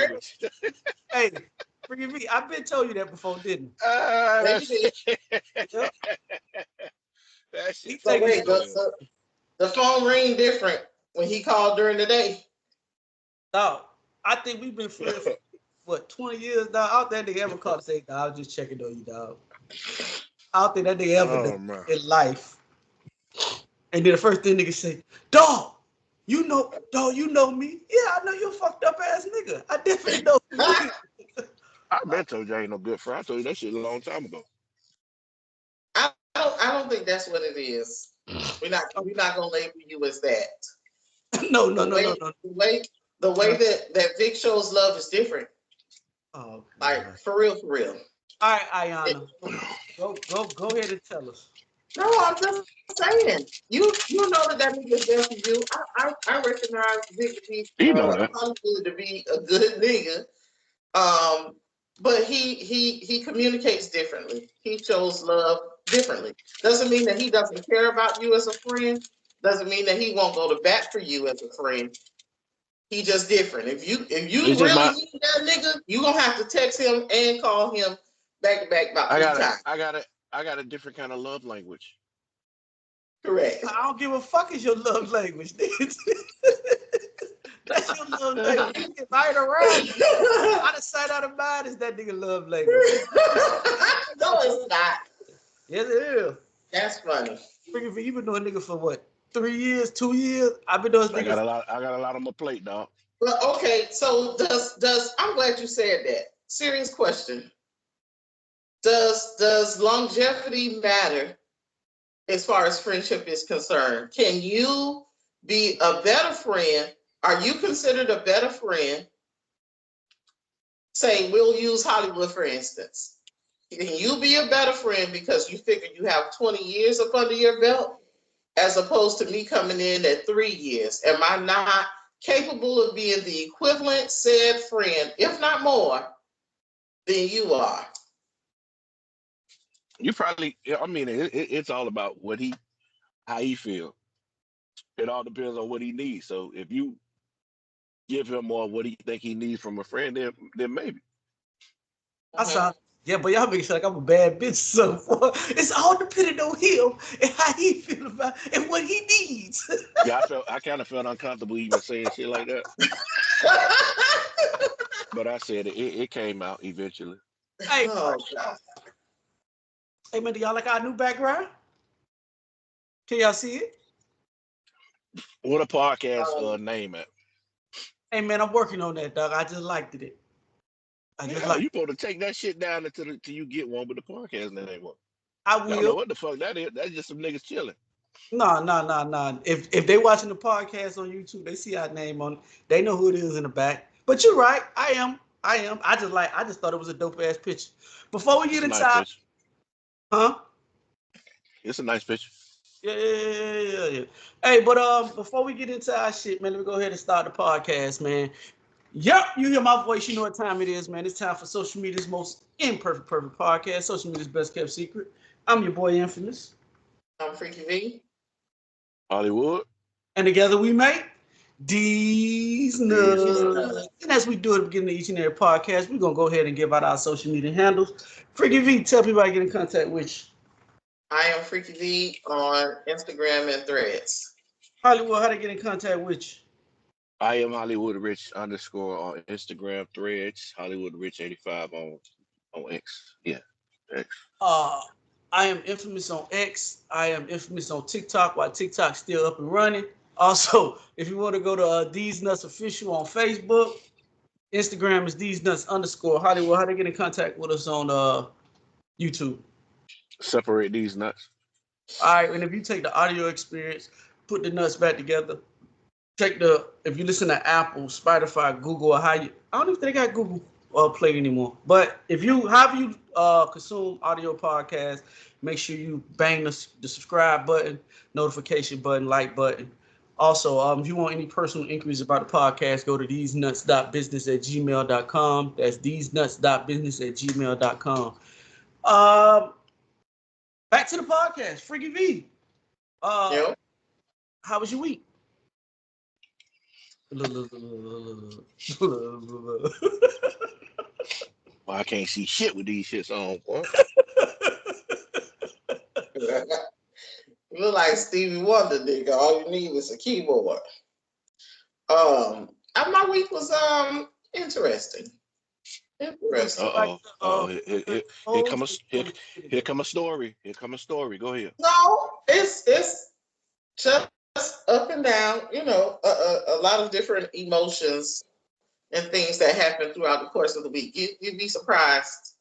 language. Hey, forgive me. I've been told you that before, didn't That shit. I? Yep. That He shit So taking funny wait, as hell. the phone ring different when he called during the day. dog. I think we've been friends for what 20 years, dog. I don't think they ever called and say, dog, I was just checking on you, dog. I don't think that nigga ever Oh done man. in life. And then the first thing nigga say, dog, dog, you know me. Yeah, I know you a fucked up ass nigga. I definitely know you. I been told you I ain't no good friend. I told you that shit a long time ago. I don't think that's what it is. We're not gonna label you as that. No, The no, no, way no, no. the way that Vic shows love is different. Oh, Like God. for real, for real. All right, It, Ayana. Go ahead and tell us. no, I'm just saying. You know that nigga is there for you. I recognize Vic to be You know that. Hollywood to be a good nigga. But he communicates differently. He shows love differently. Doesn't mean that he doesn't care about you as a friend. Doesn't mean that he won't go to bat for you as a friend. He just different. If you It's just really my. need that nigga, you gonna have to text him and call him back to back about I 3 got it. times. I got a different kind of love language. Correct. I don't give a fuck is your love language, nigga. That's your love language. You get right around. Out of sight, out of mind is that nigga love language. No, it's not. Yes, it is. That's funny. Freaking, you been doing nigga for what? 3 years, 2 years? I've been doing I niggas. got a lot. I got a lot on my plate, dog. Well, okay. So does I'm glad you said that. Serious question. Does longevity matter as far as friendship is concerned? Can you be a better friend? Are you considered a better friend? Say, we'll use Hollywood for instance. Can you be a better friend because you figure you have 20 years up under your belt, as opposed to me coming in at 3 years? Am I not capable of being the equivalent said friend, if not more, than you are? You probably. I mean, it's all about how he feel. It all depends on what he needs. So if you give him more of what he think he needs from a friend, then maybe. I Mhm. saw. Yeah, but y'all make it sound like I'm a bad bitch. So it's all dependent on him and how he feel about and what he needs. Yeah, I kind of felt uncomfortable even saying shit like that, but I said it came out eventually. Hey, Oh God. hey man, do y'all like our new background? Can y'all see it? What a podcast Um, name at? Hey man, I'm working on that, dog. I just liked it. I just Yeah, like. you supposed to take that shit down until you get one with the podcast name on. I I don't know will. what the fuck that is. That's just some niggas chilling. No, no, no, no. If they watching the podcast on YouTube, they see our name on it. They know who it is in the back. But you're right. I am. I am. I just thought it was a dope ass picture. Before we It's get a into nice our, picture. huh? It's a nice picture. Yeah. Hey, but before we get into our shit, man, let me go ahead and start the podcast, man. Yep, you hear my voice, you know what time it is, man. It's time for social media's most imperfect perfect podcast, social media's best kept secret. I'm your boy Infamous. I'm Freaky V. Hollywood. And together we make These These He's nuts. Nuts. And as we do at the beginning of each and every podcast, we're going to go ahead and give out our social media handles. Freaky V, tell people how to get in contact with you. I am Freaky V on Instagram and Threads. Hollywood, how to get in contact with you. I am Hollywood Rich underscore on Instagram threads. Hollywood Rich 85 on X. Yeah, X. Uh, I am infamous on X. I am infamous on TikTok while TikTok's still up and running. Also, if you want to go to These Nuts Official on Facebook, Instagram is These Nuts underscore Hollywood. How to get in contact with us on YouTube. Separate these nuts. All right, and if you take the audio experience, put the nuts back together. If you listen to Apple, Spotify, Google, or I don't even think they got Google Play anymore. But if you however you consume audio podcast, make sure you bang the subscribe button, notification button, like button. Also, if you want any personal inquiries about the podcast, go to thesenuts.business@gmail.com. That's thesenuts.business@gmail.com. Um, Back to the podcast. Freaky V. You know? How was your week? Well, I can't see shit with these shits on, boy. You look like Stevie Wonder, nigga. All you need is a keyboard. My week was interesting. Interesting. Here come here come a story. Here come a story. Go ahead. No, it's just up and down. You know, a lot of different emotions and things that happen throughout the course of the week. You'd be surprised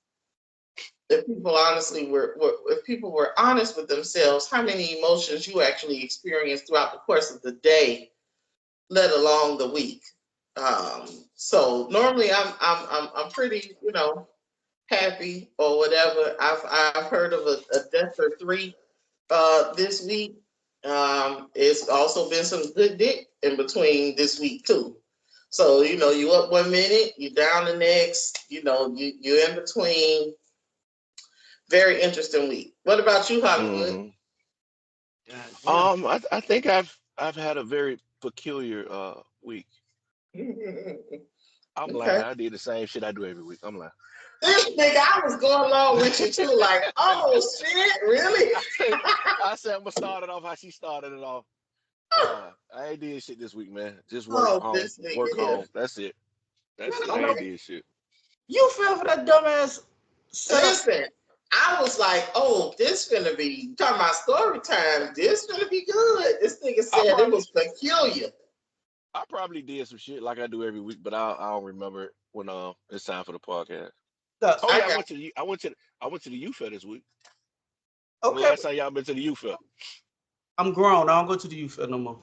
if people honestly if people were honest with themselves, how many emotions you actually experience throughout the course of the day, let alone the week. So normally I'm pretty, you know, happy or whatever. I've heard of a death or three this week. It's also been some good dick in between this week too. So, you know, you up 1 minute, you down the next, you know, you're in between. Very interesting week. What about you, Hollywood? I think I've had a very peculiar week. I'm lying. Okay. I did the same shit I do every week. I'm lying. This nigga, I was going along with you too, like, oh shit, really? I said I'm gonna start it off how she started it off. I ain't did shit this week, man. Just work home, work home. That's it. That's it. I ain't did shit. You fell for that dumbass. Listen, I was like, oh, this finna be talking about story time. This finna be good. This nigga said it was peculiar. I probably did some shit like I do every week, but I don't remember it when it's time for the podcast. Oh yeah, I went to the youth fair this week. Okay. The last time y'all been to the youth fair? I'm grown. I don't go to the youth fair no more.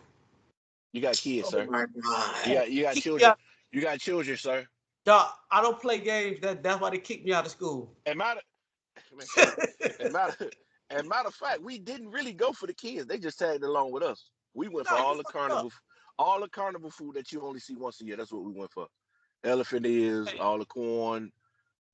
You got kids, sir. Oh my God. You got children. You got children, sir. Dog, I don't play games. That's why they kicked me out of school. And matter of fact, we didn't really go for the kids. They just tagged along with us. We went for all the carnival food that you only see once a year. That's what we went for. Elephant ears, all the corn,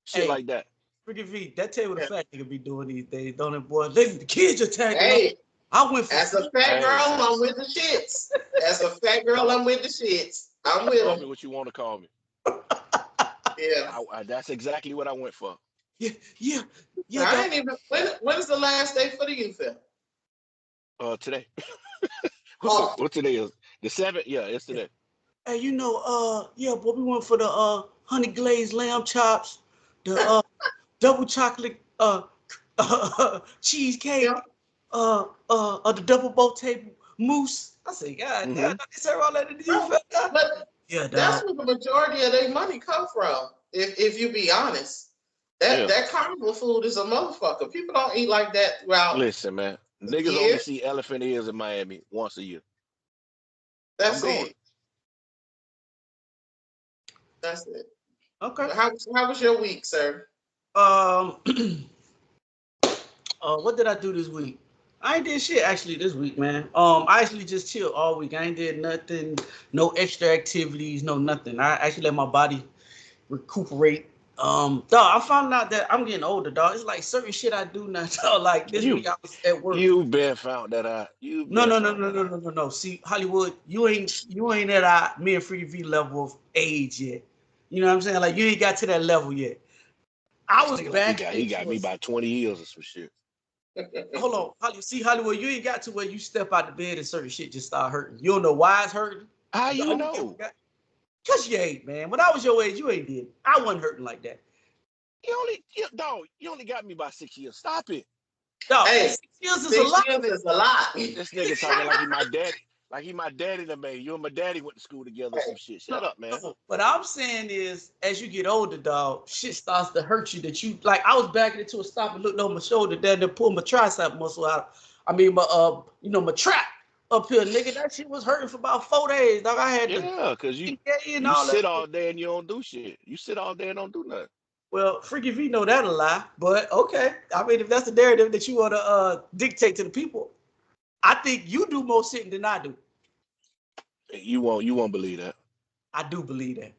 shit like that. Freaking V, that tell you what a fat nigga be doing these days, don't it, boy? The kids are tagging Hey, along. I went for as a fat girl, I'm with the shits. As a fat girl, I'm with the shits. I'm with them. Call me what you want to call me. Yeah. That's exactly what I went for. Yeah. I ain't even. When is the last day for the youth fair? Today. What today is? The 7th? Yeah, it's today. Hey, you know, boy, we went for the honey glazed lamb chops, the double chocolate cheesecake, the double boat table mousse. I say, God, damn, they serve all that in the youth fair. But yeah, that's where the majority of their money come from. If you be honest, that carnival food is a motherfucker. People don't eat like that throughout. Listen, man, niggas only see elephant ears in Miami once a year. That's it. That's it. Okay. How was your week, sir? What did I do this week? I ain't did shit actually this week, man. I actually just chilled all week. I ain't did nothing, no extra activities, no nothing. I actually let my body recuperate. Dog, I found out that I'm getting older, dog. It's like certain shit I do now, dog. Like this week I was at work. You been found that out. No. See, Hollywood, you ain't at me and Freaky V level of age yet. You know what I'm saying? Like you ain't got to that level yet. I was back. He got me by 20 years or some shit. Hold on, see Hollywood, you ain't got to where you step out the bed and certain shit just start hurting. You don't know why it's hurting. How you know? Cause you ain't, man. When I was your age, you ain't did. I wasn't hurting like that. You only got me by 6 years. Stop it. Dog, hey, 6 years is a lot. 6 years is a lot. This nigga talking like he my daddy. Like he my daddy to me. You and my daddy went to school together or some shit. Shut up, man. What I'm saying is, as you get older, dog, shit starts to hurt you that you, like, I was backing into a stop and looked over my shoulder there and pulled my tricep muscle out. I mean, my trap up here, nigga. That shit was hurting for about 4 days, dog. I had because you sit all day and you don't do shit. You sit all day and don't do nothing. Well, Freaky V know that a lie, but okay. I mean, if that's the narrative that you want to dictate to the people, I think you do more sitting than I do. You won't believe that. I do believe that.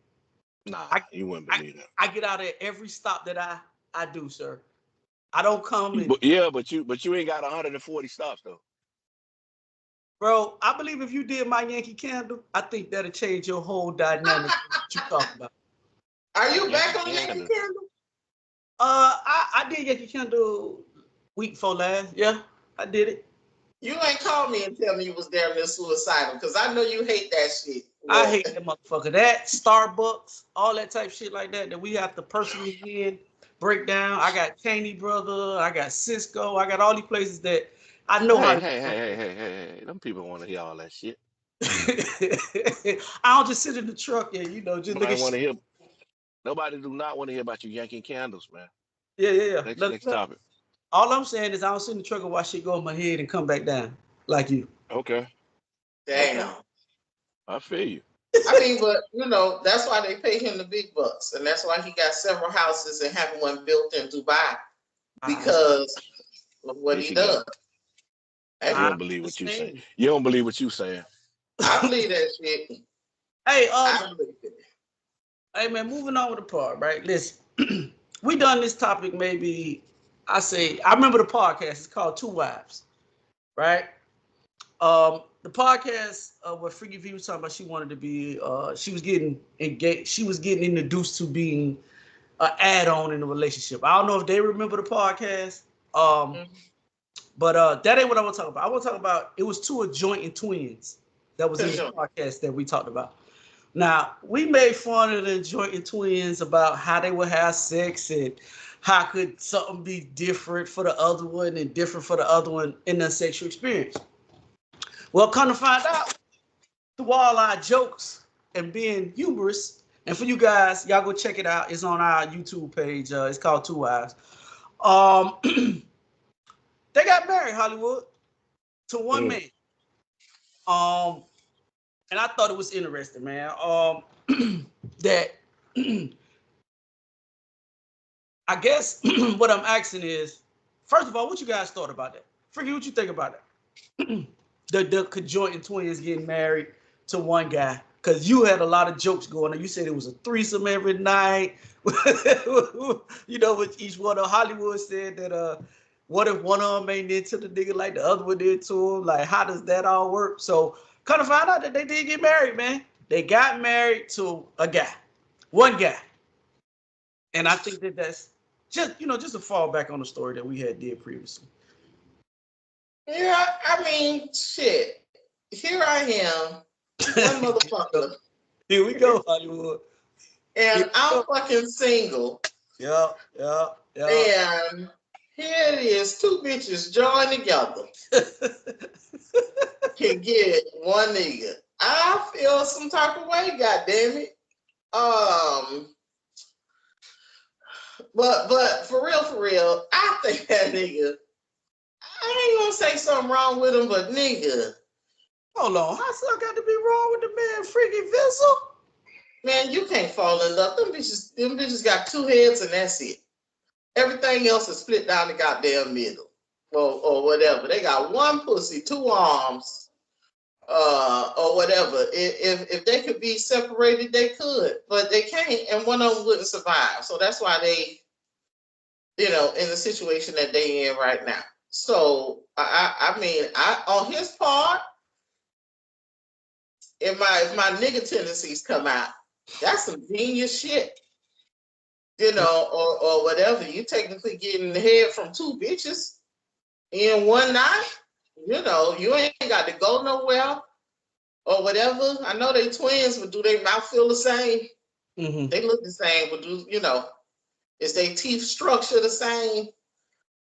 Nah, you wouldn't believe that. I get out at every stop that I do, sir. I don't come. But you ain't got 140 stops though. Bro, I believe if you did my Yankee Candle, I think that'll change your whole dynamic. What you talking about? Are you Yankee back on Yankee Candle. Candle? I did Yankee Candle week before last. Yeah, I did it. You ain't called me and tell me you was damn near suicidal because I know you hate that shit. I Well, hate that motherfucker. That Starbucks, all that type shit like that we have to personally break down. I got Cheney Brother, I got Cisco, I got all these places that I know how Hey, to. hey, hey, hey, hey, hey, hey. Them people want to hear all that shit. I don't just sit in the truck and just look Nobody at want to shit. hear. Nobody do not want to hear about you yanking candles, man. Yeah. Next topic. All I'm saying is I don't sit in the truck and watch shit go in my head and come back down like you. Okay. damn. Okay. I feel you. I mean, but that's why they pay him the big bucks, and that's why he got several houses and having one built in Dubai because of what Yes, he you does. got. You Hey, don't believe what you saying. You don't believe what you saying. I believe that shit. Hey, I believe it. hey man, moving on with the part, right? Listen, we done this topic maybe. I remember the podcast. It's called Two Wives, right? The podcast where Freaky V was talking about she wanted to be, she was getting engaged. She was getting introduced to being an add-on in the relationship. I don't know if they remember the podcast, but that ain't what I want to talk about. I want to talk about it was two adjoining twins that was in the podcast that we talked about. Now, we made fun of the joint twins about how they would have sex and how could something be different for the other one and different for the other one in their sexual experience. Well, come to find out, through all our jokes and being humorous, and for you guys, y'all go check it out. It's on our YouTube page. It's called Two Wives. They got married, Hollywood, to one man. And I thought it was interesting, man. That I guess what I'm asking is, first of all, what you guys thought about that? Freaky, what you think about that? The conjoined twins getting married to one guy. Because you had a lot of jokes going on. You said it was a threesome every night. With each one of Hollywood said that what if one of them ain't into the nigga like the other one did to him? Like, how does that all work? So kind of find out that they did get married, man. They got married to a guy. One guy. And I think that that's just a fall back on the story that we had did previously. Yeah, I mean, shit. Here I am, one motherfucker. Here we go, Hollywood. And I'm fucking single. Yeah. And here it is, two bitches joined together can get one nigga. I feel some type of way, goddammit. But for real, I think that nigga, I ain't gonna say something wrong with him, but nigga. Hold on, how something got to be wrong with the man Freaky Vissel? Man, you can't fall in love. Them bitches got two heads and that's it. Everything else is split down the goddamn middle. Or whatever. They got one pussy, two arms, or whatever. If they could be separated, they could, but they can't, and one of them wouldn't survive. So that's why they, in the situation that they in right now. So I mean, on his part, if my nigga tendencies come out, that's some genius shit. Or whatever. You technically getting the head from two bitches in one night. You ain't got to go nowhere or whatever. I know they twins, but do they mouth feel the same? Mm-hmm. They look the same, but is their teeth structure the same?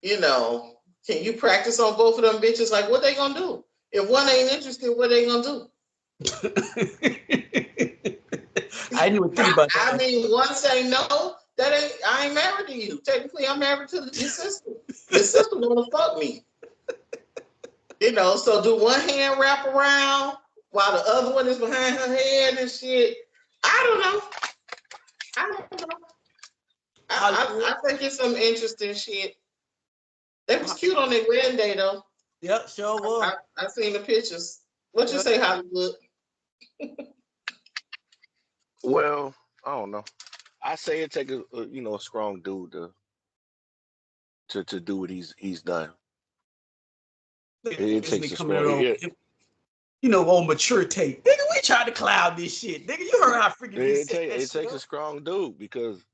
Can you practice on both of them bitches? Like, what they gonna do? If one ain't interested, what they gonna do? I didn't even think about that. I mean, one say no, I ain't married to you. Technically, I'm married to your sister. Your sister wanna fuck me. So do one hand wrap around while the other one is behind her head and shit? I don't know. I think it's some interesting shit. They was cute on their wedding day though. Yep, sure was. I seen the pictures. What you say, Hollywood? Well, I don't know. I say it take a strong dude to do what he's done. It takes a strong. on mature tape. Nigga, we tried to cloud this shit. Nigga, you heard how freaking we set that It shit takes up. a strong dude because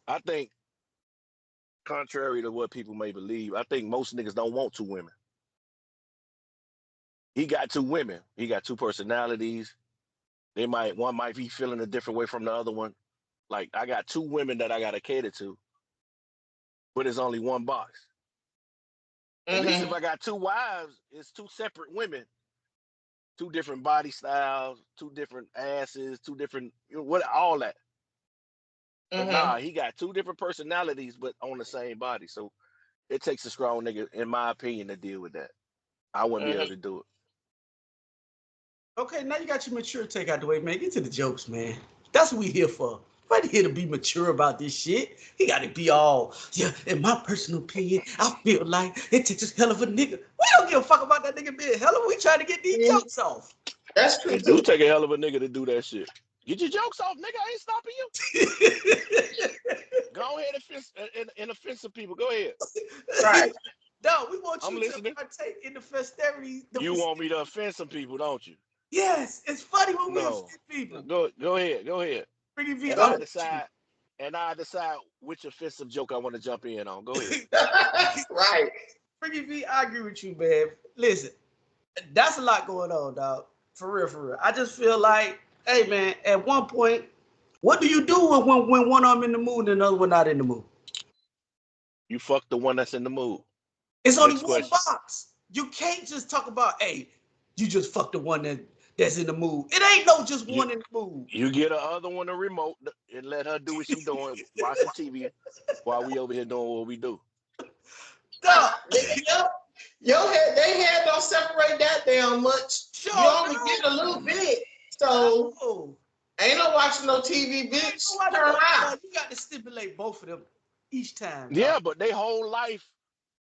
I think, contrary to what people may believe, I think most niggas don't want two women. He got two women. He got two personalities. One might be feeling a different way from the other one. Like I got two women that I gotta cater to, but it's only one box. At least if I got two wives, it's two separate women, two different body styles, two different asses, two different what all that. But nah, he got two different personalities, but on the same body. So it takes a strong nigga, in my opinion, to deal with that. I wouldn't be able to do it. Okay, now you got your mature take out the way, man. Get to the jokes, man. That's what we here for. Nobody here to be mature about this shit. He got to be all, yeah, in my personal opinion, I feel like it takes a hell of a nigga. We don't give a fuck about that nigga being hell of. We trying to get these jokes off. That's true, It do too. take a hell of a nigga to do that shit. Get your jokes off, nigga. I ain't stopping you. Go ahead and offend some people. Go ahead. Right. No, we want I'm you listening. to partake in the festivities. You want me to offend some people, don't you? Yes, it's funny when we No. offend people. Go ahead. And I decide which offensive joke I want to jump in on. Go ahead. Right. Freaky V, I agree with you, man. Listen, that's a lot going on, dog. For real. I just feel like, hey, man, at one point, what do you do when one of them in the mood and the other one not in the mood? You fuck the one that's in the mood. It's only one box. You can't just talk about, hey, you just fuck the one that's in the mood. It ain't no just one in the mood. You get the other one a remote and let her do what she doing, watch some TV while we over here doing what we do. They had don't separate that damn much. Sure, you only get a little bit. So ain't no watching no TV, bitch. Turn around. You got to stipulate both of them each time. Yeah, dog. But they whole life,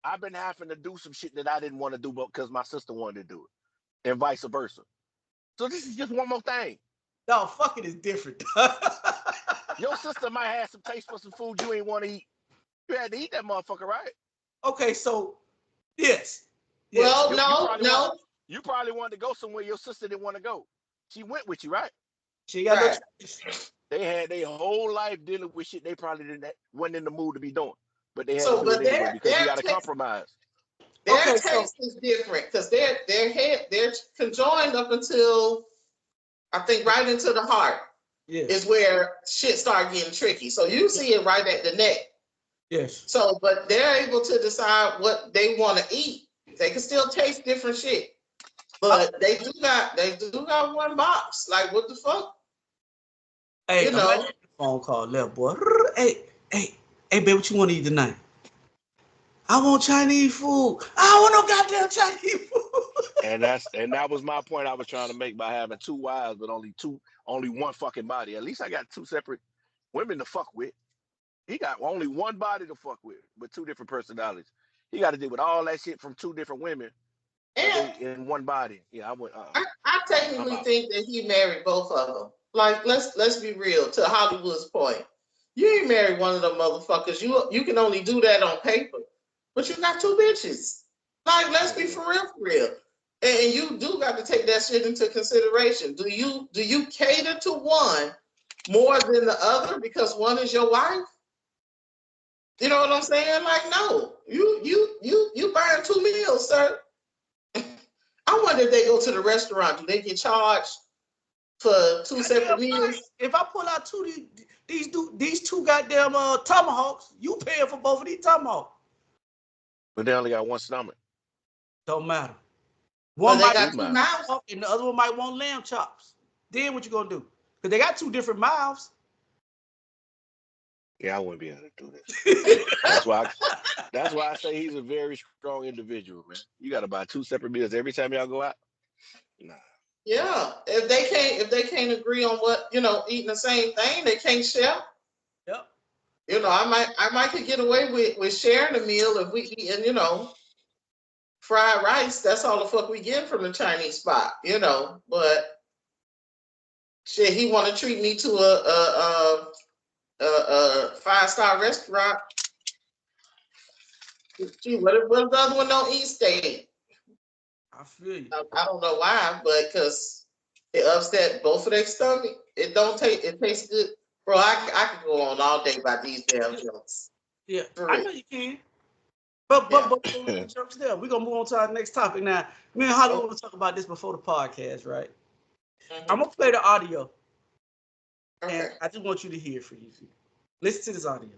I've been having to do some shit that I didn't want to do because my sister wanted to do it. And vice versa. So this is just one more thing. No, fucking is different. Your sister might have some taste for some food you ain't want to eat. You had to eat that motherfucker, right? Okay, so yes. Well, no. You probably wanted to go somewhere your sister didn't want to go. She went with you, right? She got no choice. They had their whole life dealing with shit they probably wasn't in the mood to be doing. But they had to do it anyway because you got to compromise. Their taste is different because they're conjoined up until I think right into the heart is where shit start getting tricky. So you see it right at the neck. Yes. So, but they're able to decide what they want to eat. They can still taste different shit, but they do got one box. Like what the fuck? Hey, you know, phone call, little boy. Hey, baby, what you want to eat tonight? I want Chinese food. I don't want no goddamn Chinese food. And that was my point I was trying to make by having two wives, but only one fucking body. At least I got two separate women to fuck with. He got only one body to fuck with two different personalities. He got to deal with all that shit from two different women in one body. Yeah, I technically think that he married both of them. Like, let's be real. To Hollywood's point, you ain't married one of them motherfuckers. You can only do that on paper, but you got two bitches. Like, let's be for real. And you do got to take that shit into consideration. Do you cater to one more than the other because one is your wife? You know what I'm saying? Like, no, you buying 2 meals, sir. I wonder if they go to the restaurant, do they get charged for 2 separate meals? If I pull out these two goddamn tomahawks, you paying for both of these tomahawks. But they only got one stomach. Don't matter. One might got 2 mouths, and the other one might want lamb chops. Then what you gonna do? Because they got 2 different mouths. Yeah, I wouldn't be able to do this. That's why I say he's a very strong individual, man. You got to buy 2 separate meals every time y'all go out. Nah. Yeah, if they can't agree on what eating the same thing, they can't share. Yep. I might could get away with sharing a meal if we eating fried rice. That's all the fuck we get from the Chinese spot, But shit, he want to treat me to a 5-star restaurant. Gee, what if the other one don't eat steak? I feel you. I don't know why, but because it upset both of their stomach. It don't take. It tastes good, bro. I could go on all day about these damn jokes. Yeah, For I real. know you can. But Yeah. before we leave jokes there, we're gonna move on to our next topic now. Me and Hollywood Oh, will talk about this before the podcast, right? I'm mhm. gonna play the audio, and Okay. I just want you to hear it for you. Listen to this audio.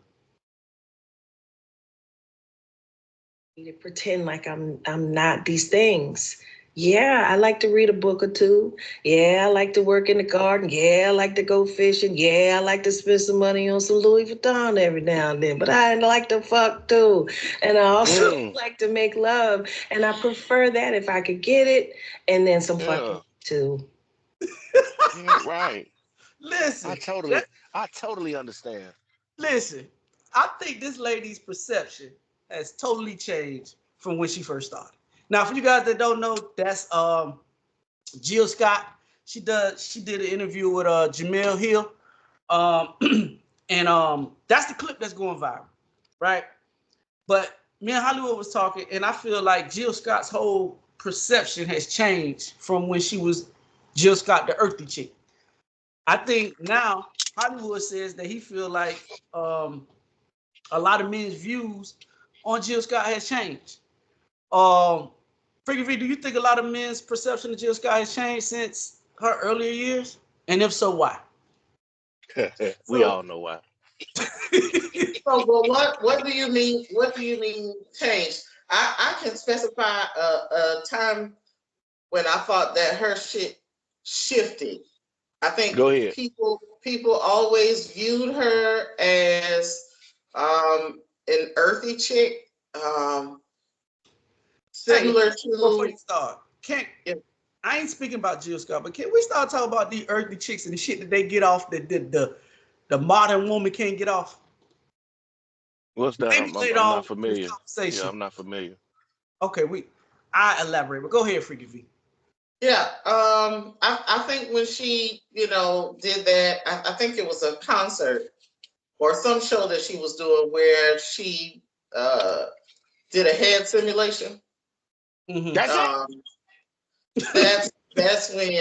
To pretend like I'm not these things. Yeah, I like to read a book or two. Yeah, I like to work in the garden. Yeah, I like to go fishing. Yeah, I like to spend some money on some Louis Vuitton every now and then. But I like to fuck too. And I also Mm, like to make love. And I prefer that if I could get it. And then some yeah. fucking too. Yeah. Right. I Listen, totally, that, I totally understand. listen. I think this lady's perception has totally changed from when she first started. Now, for you guys that don't know, that's Jill Scott. She did an interview with Jamel Hill. And that's the clip that's going viral, right? But me and Hollywood was talking, and I feel like Jill Scott's whole perception has changed from when she was Jill Scott, the earthy chick. I think now Hollywood says that he feel like a lot of men's views on Jill Scott has changed. Freaky V, do you think a lot of men's perception of Jill Scott has changed since her earlier years? And if so, why? We So all know why. so but what do you mean? What do you mean change? I can specify a time when I thought that her shit shifted. I think Go ahead. people always viewed her as an earthy chick, Hey, similar before to you start, can't yeah, I ain't speaking about Jill Scott, but can we start talking about these earthly chicks and the shit that they get off that the modern woman can't get off? What's that? Maybe later I'm on not in this familiar. Yeah, conversation. I'm not familiar. Okay, I elaborate, but go ahead, Freaky V. yeah. I think when she did that, I think it was a concert or some show that she was doing where she uh, did a head simulation. Mm-hmm. That's it. Um, that's when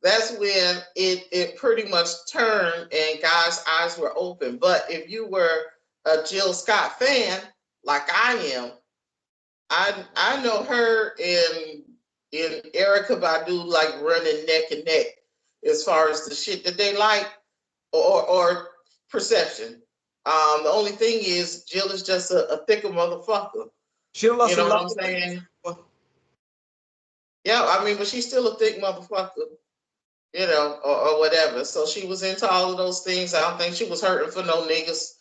that's when it pretty much turned and guys' eyes were open. But if you were a Jill Scott fan like I am, I know her in Erica Badu like running neck and neck as far as the shit that they like or perception. The only thing is Jill is just a thicker motherfucker. She lost You a know what lot I'm of weight. saying? Yeah, I mean, but she's still a thick motherfucker, or whatever. So she was into all of those things. I don't think she was hurting for no niggas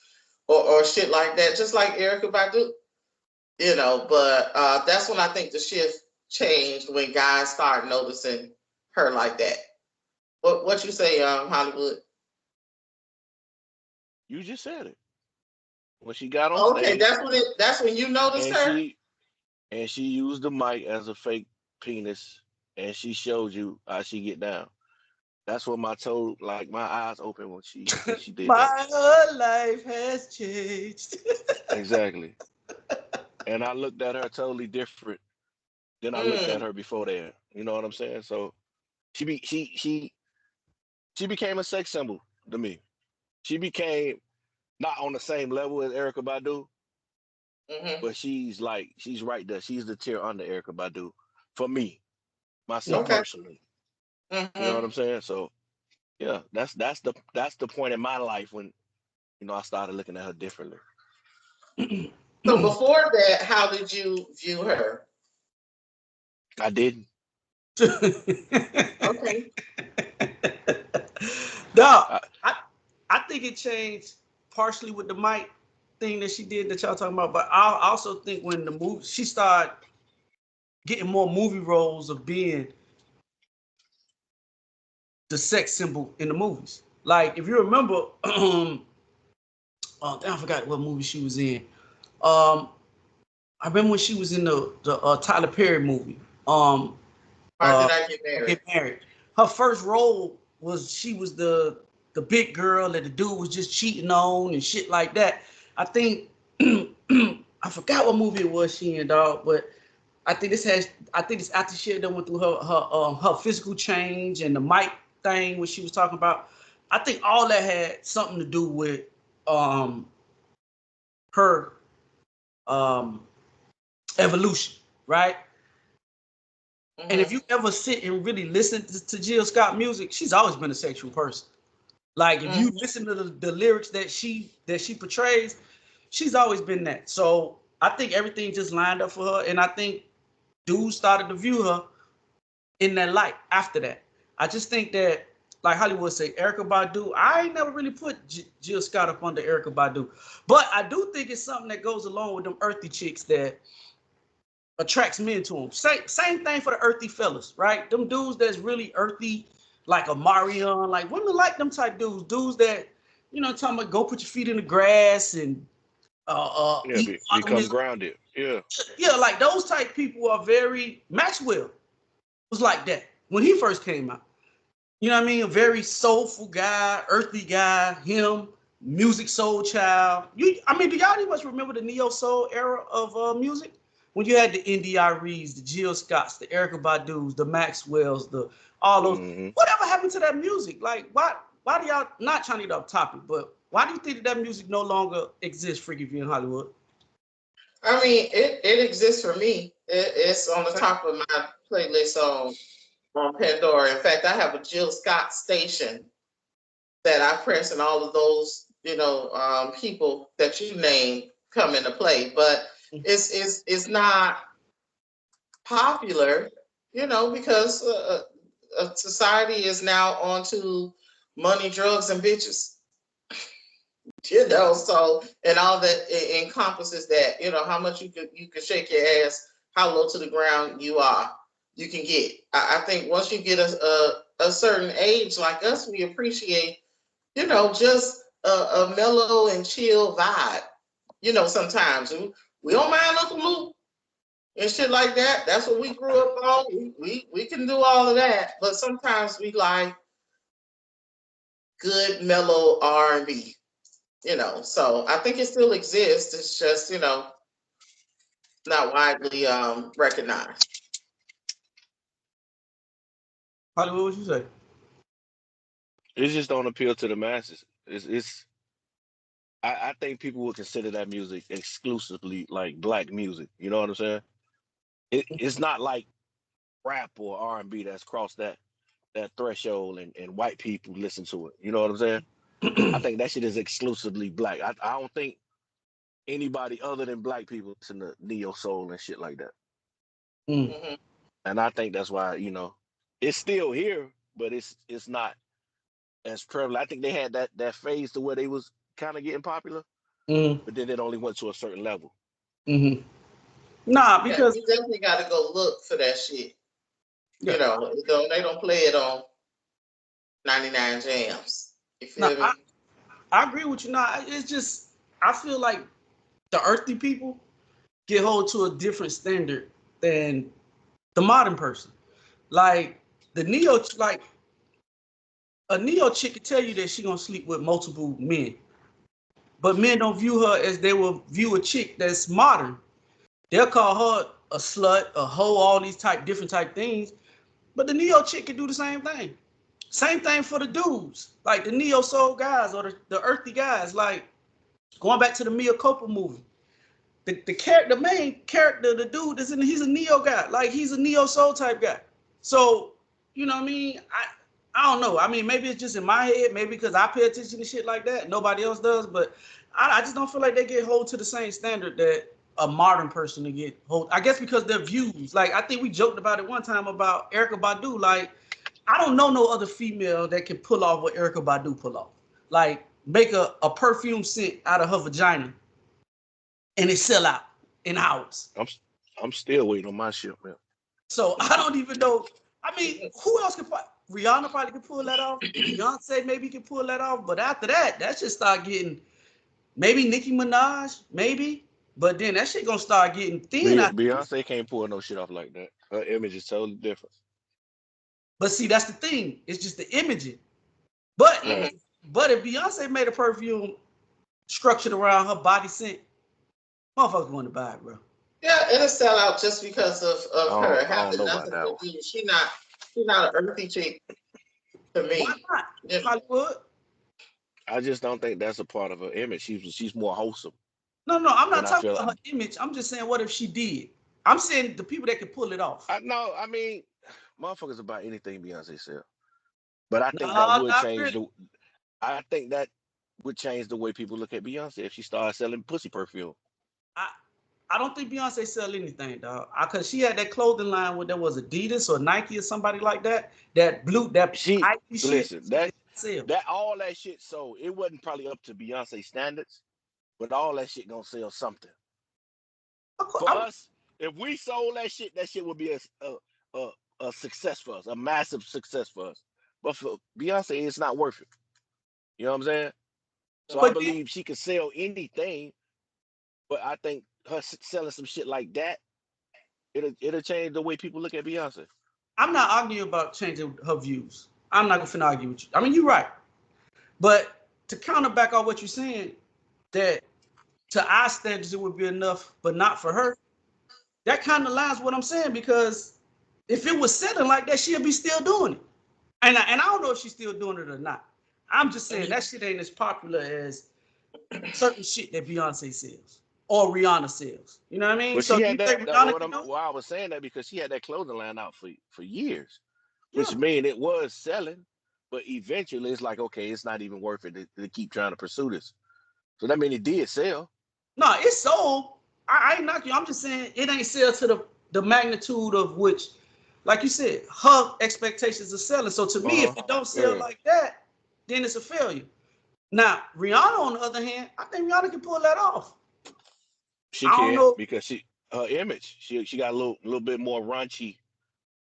or shit like that, just like Erica Badu, But that's when I think the shift changed when guys started noticing her like that. What you say, Hollywood? You just said it. When she got on Okay, stage that's when you noticed and her. she used the mic as a fake penis and she showed you how she get down. That's when my eyes opened when she did My that. whole life has changed. Exactly. And I looked at her totally different than I looked at Mm, her before that. You know what I'm saying? So she be she became a sex symbol to me. She became not on the same level as Erica Badu, hmm but she's right there. She's the tier under Erica Badu for me, myself Mhm. Okay. personally. You know what hmm I'm saying? So yeah, that's the point in my life when I started looking at her differently. So before that, how did you view her? I didn't. Okay. No, I I I think it changed partially with the mic thing that she did that y'all talking about, but I also think when the movie she started getting more movie roles of being the sex symbol in the movies. Like if you remember, I forgot what movie she was in. Um, I remember when she was in the Tyler Perry movie. Why Uh, did I get married? Get Married. Her first role was she was the big girl that the dude was just cheating on and shit like that. I think I forgot what movie it was she in, dog, but I think this after she had done went through her physical change and the mic thing when she was talking about. I think all that had something to do with her evolution, right? Mhm. And if you ever sit and really listen to Jill Scott music, she's always been a sexual person. Like if you listen to the lyrics that she portrays, she's always been that. So I think everything just lined up for her, and I think dudes started to view her in that light after that. I just think that, like Hollywood say, Erykah Badu, I ain't never really put Jill Scott up under Erykah Badu. But I do think it's something that goes along with them earthy chicks that attracts men to them. Same thing for the earthy fellas, right? Them dudes that's really earthy, like a Marion, like women like them type dudes. Dudes that, you know, talking about go put your feet in the grass and Yeah, eat become watermelon. grounded. Yeah. Yeah, like those type people are very Maxwell was like that when he first came out. You know what I mean? A very soulful guy, earthy guy, him, music soul child. I mean, do y'all even much remember the neo soul era of music? When you had the NDREs, the Jill Scotts, the Erykah Badu's, the Maxwells, all those. Hmm. Whatever happened to that music? Like, why do y'all, not trying to get off topic, but why do you think that music no longer exists, Freaky V in Hollywood? I mean, it exists for me. It's on the top of my playlist on Pandora. In fact, I have a Jill Scott station that I press, and all of those, people that you named come into play. But it's not popular, because society is now onto money, drugs, and bitches. So, and all that encompasses that, how much you could shake your ass, how low to the ground you can get. I think once you get a certain age like us, we appreciate, just a mellow and chill vibe. Sometimes we don't mind Uncle Luke and shit like that. That's what we grew up on. We can do all of that, but sometimes we like good mellow R&B. So I think it still exists. It's just, not widely recognized. Hollywood, what you say? It just don't appeal to the masses. I think people would consider that music exclusively like black music. You know what I'm saying? It's not like rap or R&B that's crossed that threshold and white people listen to it. You know what I'm saying? I think that shit is exclusively black. I don't think anybody other than black people listen to neo soul and shit like that. Mhm. And I think that's why, it's still here, but it's not as prevalent. I think they had that phase to where they was kind of getting popular, Mm-hmm. but then it only went to a certain level. Mm-hmm. Nah, Yeah, because you definitely got to go look for that shit. yeah. They don't play it on 99 Jams. You Nah, feel me? I agree with you. Nah, it's just I feel like the earthy people get hold to a different standard than the modern person. Like the neo, like a neo chick can tell you that she gonna sleep with multiple men, but men don't view her as they will view a chick that's modern. They'll call her a slut, a hoe, all these different type things. But the neo chick can do the same thing. Same thing for the dudes, like the neo soul guys or the earthy guys. Like going back to the Mia Copa movie, the main character, the dude is he's a neo guy, like he's a neo soul type guy. So you know what I mean? I don't know. I mean, maybe it's just in my head, maybe because I pay attention to shit like that. Nobody else does, but I just don't feel like they get hold to the same standard that a modern person to get hold. I guess because their views. Like I think we joked about it one time about Erykah Badu. Like I don't know no other female that can pull off what Erykah Badu pull off. Like make a perfume scent out of her vagina and it sell out in hours. I'm I'm still waiting on my shit, man. So I don't even know. I mean, who else can? Rihanna probably can pull that off. Beyonce maybe can pull that off. But after that, that should start getting maybe Nicki Minaj, maybe. But then that shit gonna start getting thin. Beyonce can't pull no shit off like that. Her image is totally different. But see, that's the thing. It's just the imaging. But Mhm. Right. but if Beyonce made a perfume structured around her body scent, motherfuckers want to buy it, bro. Yeah, it'll sell out just because of her I don't having know about nothing that to one. do. She's not an earthy chick to me. Why not? You know? Hollywood? I just don't think that's a part of her image. She's more wholesome, No, I'm not and I talking feel about her image. I'm just saying, what if she did? I'm saying the people that can pull it off. I know. I mean, motherfuckers about anything Beyonce sell, but I think that No, would not change really. the. I think that would change the way people look at Beyonce if she started selling pussy perfume. I, I don't think Beyonce sell anything, dog. Cause she had that clothing line with that was Adidas or Nike or somebody like that. That blue, that She Nike shit. listen She did that not sell. that all that shit sold. It wasn't probably up to Beyonce standards, but all that shit gonna sell something. Of course, For us, if we sold that shit would be a, a success for us, a massive success for us. But for Beyonce, it's not worth it. You know what I'm saying? So I but then, believe she could sell anything, but I think her selling some shit like that, it'll change the way people look at Beyonce. I'm not arguing about changing her views. I'm not gonna argue with you. I mean, you're right. But to counter back on what you're saying, that to our standards it would be enough, but not for her. That kind of lies what I'm saying, because if it was selling like that, she'll be still doing it. And I don't know if she's still doing it or not. I'm just saying that shit ain't as popular as certain shit that Beyonce sells or Rihanna sells. You know what I mean? But So she do you had think that Rihanna can do it? why I was saying that because she had that clothing line out for years, Yeah. which mean it was selling, but eventually it's like, okay, it's not even worth it to keep trying to pursue this. So that mean it did sell. No, it's sold. I ain't knocking you. I'm just saying it ain't sell to the magnitude of which, like you said, her expectations are selling. So to me, if it don't sell Yeah. like that, then it's a failure. Now, Rihanna, on the other hand, I think Rihanna can pull that off. She I don't can know. because her image, she got a little bit more raunchy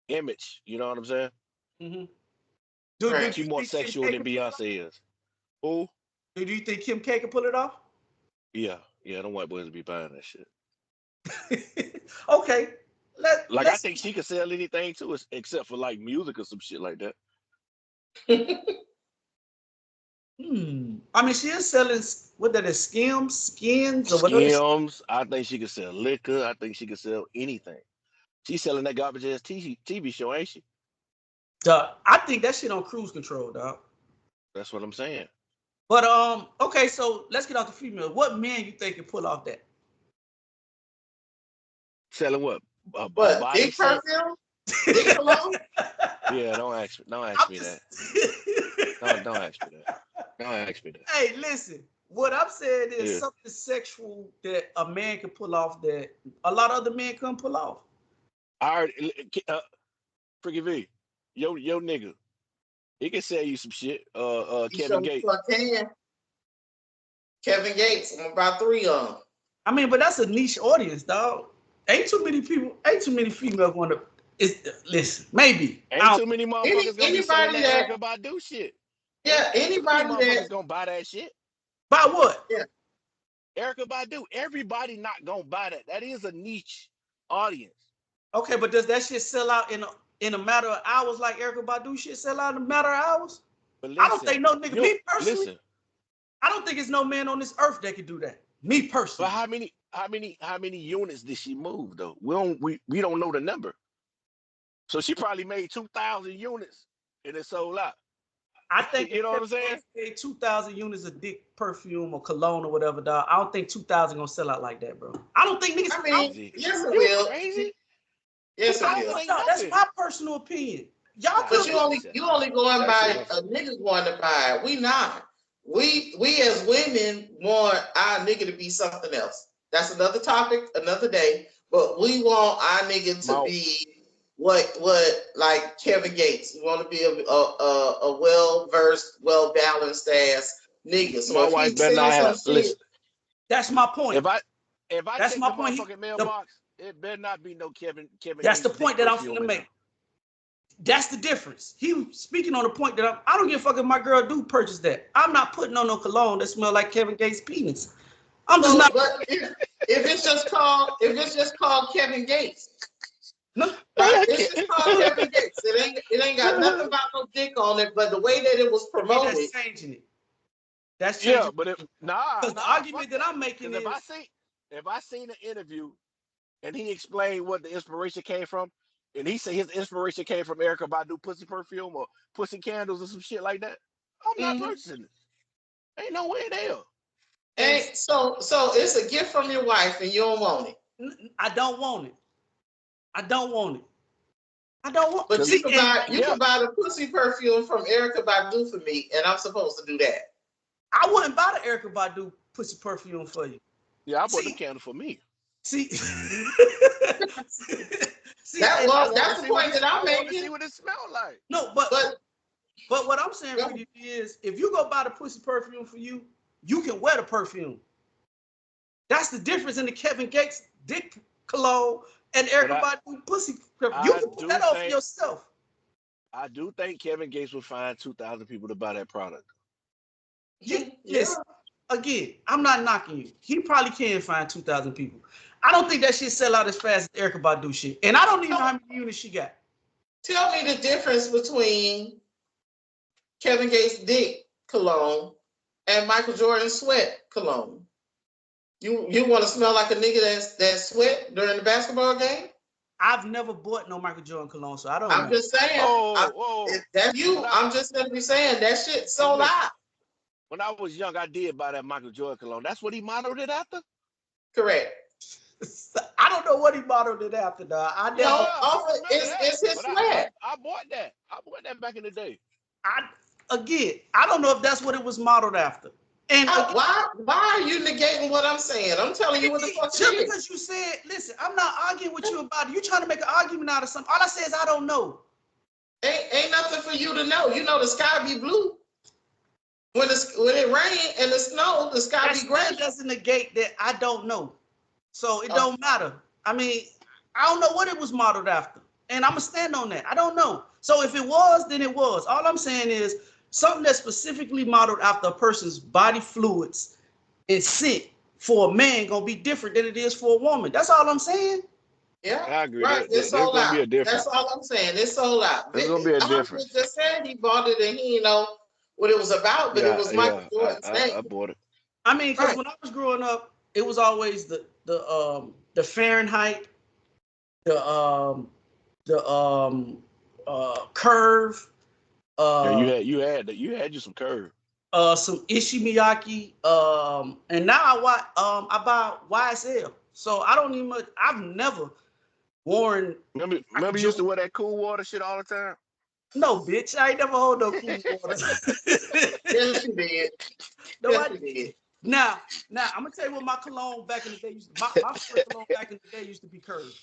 image. You know what I'm saying? Mm-hmm. Do Right. She you more think Kim sexual K than can pull it off? Beyonce is. Oh, Do you think Kim K can pull it off? yeah, yeah. Them white boys be buying that shit. Okay. Like I Let's. think she could sell anything too, except for like music or some shit like that. I mean, she is selling what that is, skins, or whatever. Skims. I think she could sell liquor. I think she could sell anything. She's selling that garbage ass TV show, ain't she? I think that shit on cruise control, dog. That's what I'm saying. But okay, so let's get off the female. What men you think can pull off that? Selling what? A What? body Dick scent? perfume? Dick cologne? Yeah, don't ask me that. Don't ask me that. Don't ask me that. Hey, listen. What I'm saying is Yeah. something sexual that a man can pull off that a lot of other men couldn't pull off. I already, Freaky V, yo nigga, he can sell you some shit. You Kevin sure Gates. fuck can. Kevin Gates. I'm about 3 on him. I mean, but that's a niche audience, dog. Ain't too many females want to. Listen, maybe. Ain't too many motherfuckers gonna be selling Anybody that that, Erykah Badu shit. yeah, Ain't too many anybody motherfuckers that, gonna buy that shit. Buy what? yeah. Erykah Badu, everybody not gonna buy that. That is a niche audience. Okay, but does that shit sell out in a matter of hours like Erykah Badu shit sell out in a matter of hours? But I don't listen, think no nigga, me personally, listen. I don't think it's no man on this earth that can do that. Me But personally. how many units did she move though? We don't know the number. So she probably made 2,000 units and it sold out. I think You know what I'm saying? if 2,000 units of dick perfume or cologne or whatever, dog, I don't think 2,000 gonna sell out like that, bro. I don't think niggas. I mean, Crazy. yes it You will. crazy? Yes it 2,000 will. ain't No, that's nothing. my personal opinion. Y'all Nah, could. But you only going that shit by ain't. a nigga going to buy it. We not. We as women want our nigga to be something else. That's another topic, another day. But we want our nigga to My be what like Kevin Gates. We want to be a well versed, well balanced ass nigga. So my if he wife better not sells some have. shit, Listen, That's my point. if I That's check my the point. motherfucking mailbox, it better not be no Kevin That's the Gates dick point that I'm perfume finna in make. there. That's the difference. He was speaking on the point that I don't give a fuck if my girl do purchase that. I'm not putting on no cologne that smell like Kevin Gates' penis. I'm just so not. but if it's just called Kevin Gates. No, Right? It's just called Kevin Gates. It ain't got nothing about no dick on it, but the way that it was promoted. that's changing it. That's Yeah, changing. but if Because the fuck argument that I'm making because is if I seen an interview and he explained what the inspiration came from, and he said his inspiration came from Erica Badu pussy perfume or pussy candles or some shit like that, I'm not Mm-hmm. purchasing it. Ain't no way in hell. And so it's a gift from your wife, and you don't want it. I don't want it. I don't want it. I don't want. But See, you and can buy the pussy perfume from Erica Badu for me, and I'm supposed to do that. I wouldn't buy the Erica Badu pussy perfume for you. Yeah, I bought the candle for me. See, That's the point that I'm I want to making. see what it smelled like. No, but what I'm saying for you is, if you go buy the pussy perfume for you, you can wear the perfume. That's the difference in the Kevin Gates dick cologne and Erica Badu pussy perfume. You can put that on for yourself. I do think Kevin Gates will find 2,000 people to buy that product. Yes. Again, I'm not knocking you. He probably can find 2,000 people. I don't think that shit sell out as fast as Erica Badu shit. And I don't even know how many units she got. Tell me the difference between Kevin Gates dick cologne and Michael Jordan sweat cologne. You want to smell like a nigga that sweat during the basketball game? I've never bought no Michael Jordan cologne, so I don't know. I'm just saying. That's you. I'm just simply saying that shit sold out. When I was young, I did buy that Michael Jordan cologne. That's what he modeled it after? Correct. I don't know what he modeled it after, dog. It's his sweat. I bought that. I bought that back in the day. I don't know if that's what it was modeled after. And why are you negating what I'm saying? I'm telling you what the fuck it is. Just because you said, listen, I'm not arguing with you about it. You're trying to make an argument out of something. All I say is I don't know. Ain't nothing for you to know. You know the sky be blue. When it rain and the snow, the sky be gray. That doesn't negate that I don't know. So it don't matter. I mean, I don't know what it was modeled after. And I'm going to stand on that. I don't know. So if it was, then it was. All I'm saying is something that's specifically modeled after a person's body fluids and scent for a man going to be different than it is for a woman. That's all I'm saying. Yeah, I agree. Right. There's going to be a difference. That's all I'm saying. It's sold out. There's going to be a difference. Just said he bought it and he didn't know what it was about, but it was Michael Jordan's name. I bought it. I mean, because when I was growing up, it was always the Fahrenheit, the curve. You had some curve. Some Ishimiyaki. And now I buy YSL. So I've never worn. Remember you used to wear that cool water shit all the time? No, bitch. I ain't never hold no cool water. Yes, you did. No, yes, I did. Now, I'm gonna tell you what my cologne back in the day used to. My first cologne back in the day used to be curved.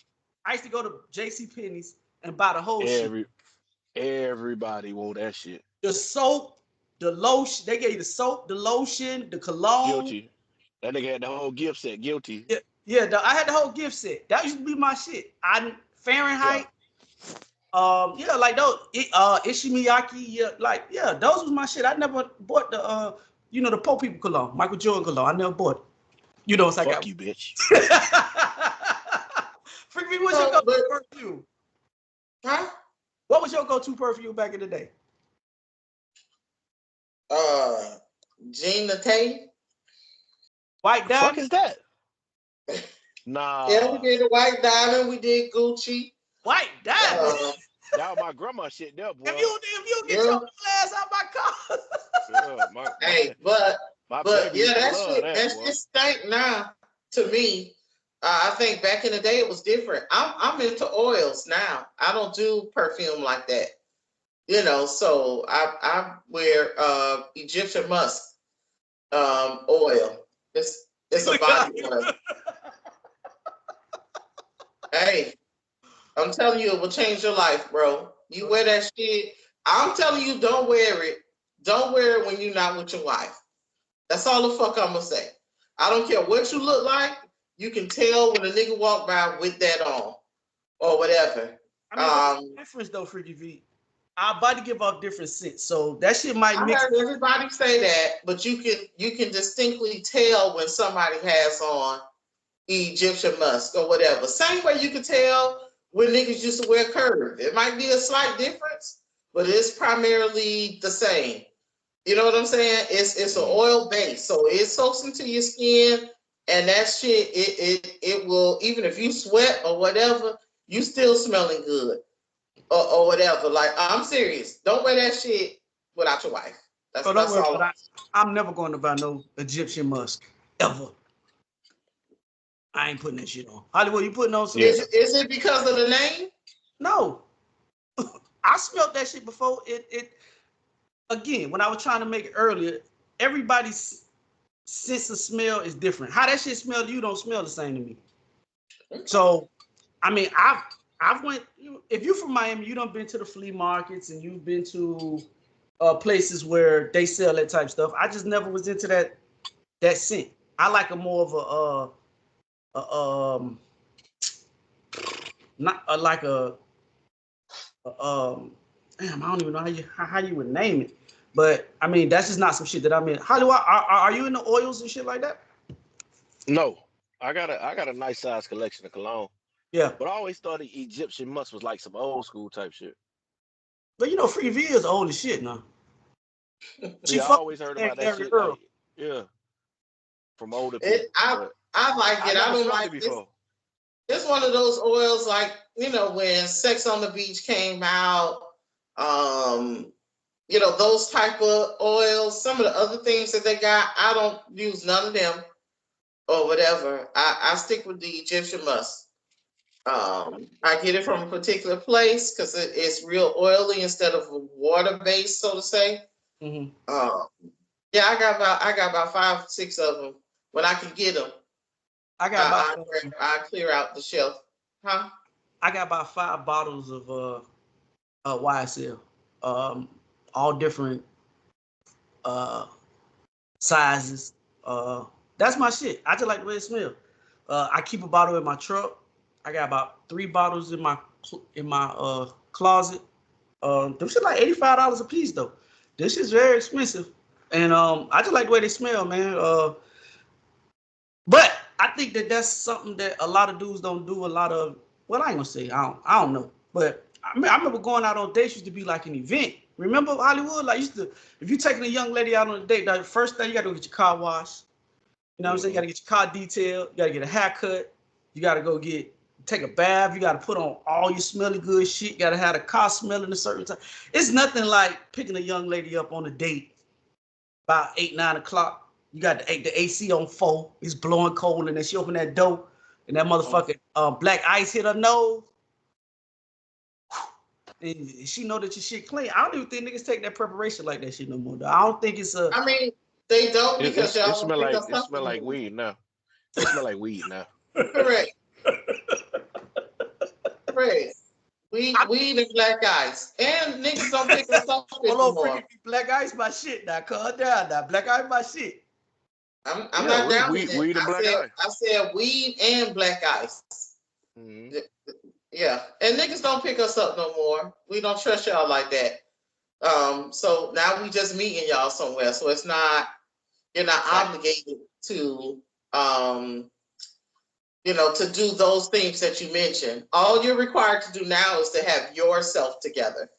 I used to go to JCPenney's and buy the whole shit. Everybody wore that shit. The soap, the lotion. They gave you the soap, the lotion, the cologne. Guilty. That nigga had the whole gift set. Guilty. Yeah. I had the whole gift set. That used to be my shit. Fahrenheit. Yeah. Like those. Ishimiyaki. Those was my shit. I never bought the the poor people cologne, Michael Jordan cologne. I never bought it. You know, it's like fuck you, bitch. Freak me, what's your go-to perfume? Huh? What was your go-to perfume back in the day? Jean Naté. White Diamond. Fuck is that? Nah. Yeah, we did the White Diamond. We did Gucci. White Diamond. That was my grandma shit there, boy. If you get your ass out my car. But that shit stank now. To me, I think back in the day it was different. I'm into oils now. I don't do perfume like that. So I wear Egyptian musk oil. It's a body oil. Hey. I'm telling you, it will change your life, bro. You wear that shit. I'm telling you, don't wear it. Don't wear it when you're not with your wife. That's all the fuck I'm gonna say. I don't care what you look like. You can tell when a nigga walk by with that on or whatever. I mean, difference though, Freaky V. Our body give off different scents, so that shit might mix. I heard everybody say that, but you can distinctly tell when somebody has on Egyptian musk or whatever. Same way you can tell when niggas used to wear curve. It might be a slight difference, but it's primarily the same. You know what I'm saying? It's an oil base, so it soaks into your skin and that shit, it will, even if you sweat or whatever, you still smelling good or whatever. Like, I'm serious. Don't wear that shit without your wife. That's worry, all. I'm never going to buy no Egyptian musk ever. I ain't putting that shit on. Hollywood, you putting on some? Is it because of the name? No. I smelled that shit before. It again, when I was trying to make it earlier, everybody's sense of smell is different. How that shit smell to you don't smell the same to me. So, I mean, I've went. If you're from Miami, you done been to the flea markets and you've been to places where they sell that type of stuff. I just never was into that scent. I like a more of not like damn, I don't even know how you would name it, but I mean that's just not some shit that I'm in. Hollywood, are you into oils and shit like that? No, I got a nice size collection of cologne. Yeah, But I always thought the Egyptian musk was like some old school type shit. but you know, Free V is old as shit now. She Yeah, I fucked always heard with about that Gary shit. Earl. Like, yeah, from older people. I like it. I I never don't smelled like it this. before. It's one of those oils, like, when Sex on the Beach came out, those type of oils. Some of the other things that they got, I don't use none of them or whatever. I stick with the Egyptian musk. I get it from a particular place because it's real oily instead of water based, so to say. Mm-hmm. Yeah, I got about 5, 6 of them when I can get them. I clear out the shelf. Huh? I got about 5 bottles of YSL, all different sizes. That's my shit. I just like the way it smells. I keep a bottle in my truck. I got about 3 bottles in my closet. Them shit like $85 a piece though. This is very expensive, and I just like the way they smell, man. But I think that that's something that a lot of dudes don't do. A lot of, well, I ain't gonna say I don't know, but I remember going out on dates used to be like an event. Remember Hollywood? Like used to, if you taking a young lady out on a date, the first thing you gotta go get your car washed. You know what I'm saying? You gotta get your car detailed. You gotta get a haircut. You gotta go take a bath. You gotta put on all your smelly good shit. You gotta have the car smelling a certain time. It's nothing like picking a young lady up on a date about 8, 9 o'clock. You got the AC on 4. It's blowing cold, and then she open that door, and that motherfucking black ice hit her nose. And she know that your shit clean. I don't even think niggas take that preparation like that shit no more. Though. I don't think it's a. I mean, they don't because y'all Smell think like of it smell something. like weed now. It smell like weed now. Correct. Correct. Weed and black ice. And niggas don't pick us up anymore. Black ice my shit now. Calm down now. Black ice my shit. I'm not down with it. Weed and black ice. I said weed and black ice. Mm-hmm. Yeah. And niggas don't pick us up no more. We don't trust y'all like that. So now we just meeting y'all somewhere. So it's not, you're not obligated to to do those things that you mentioned. All you're required to do now is to have yourself together.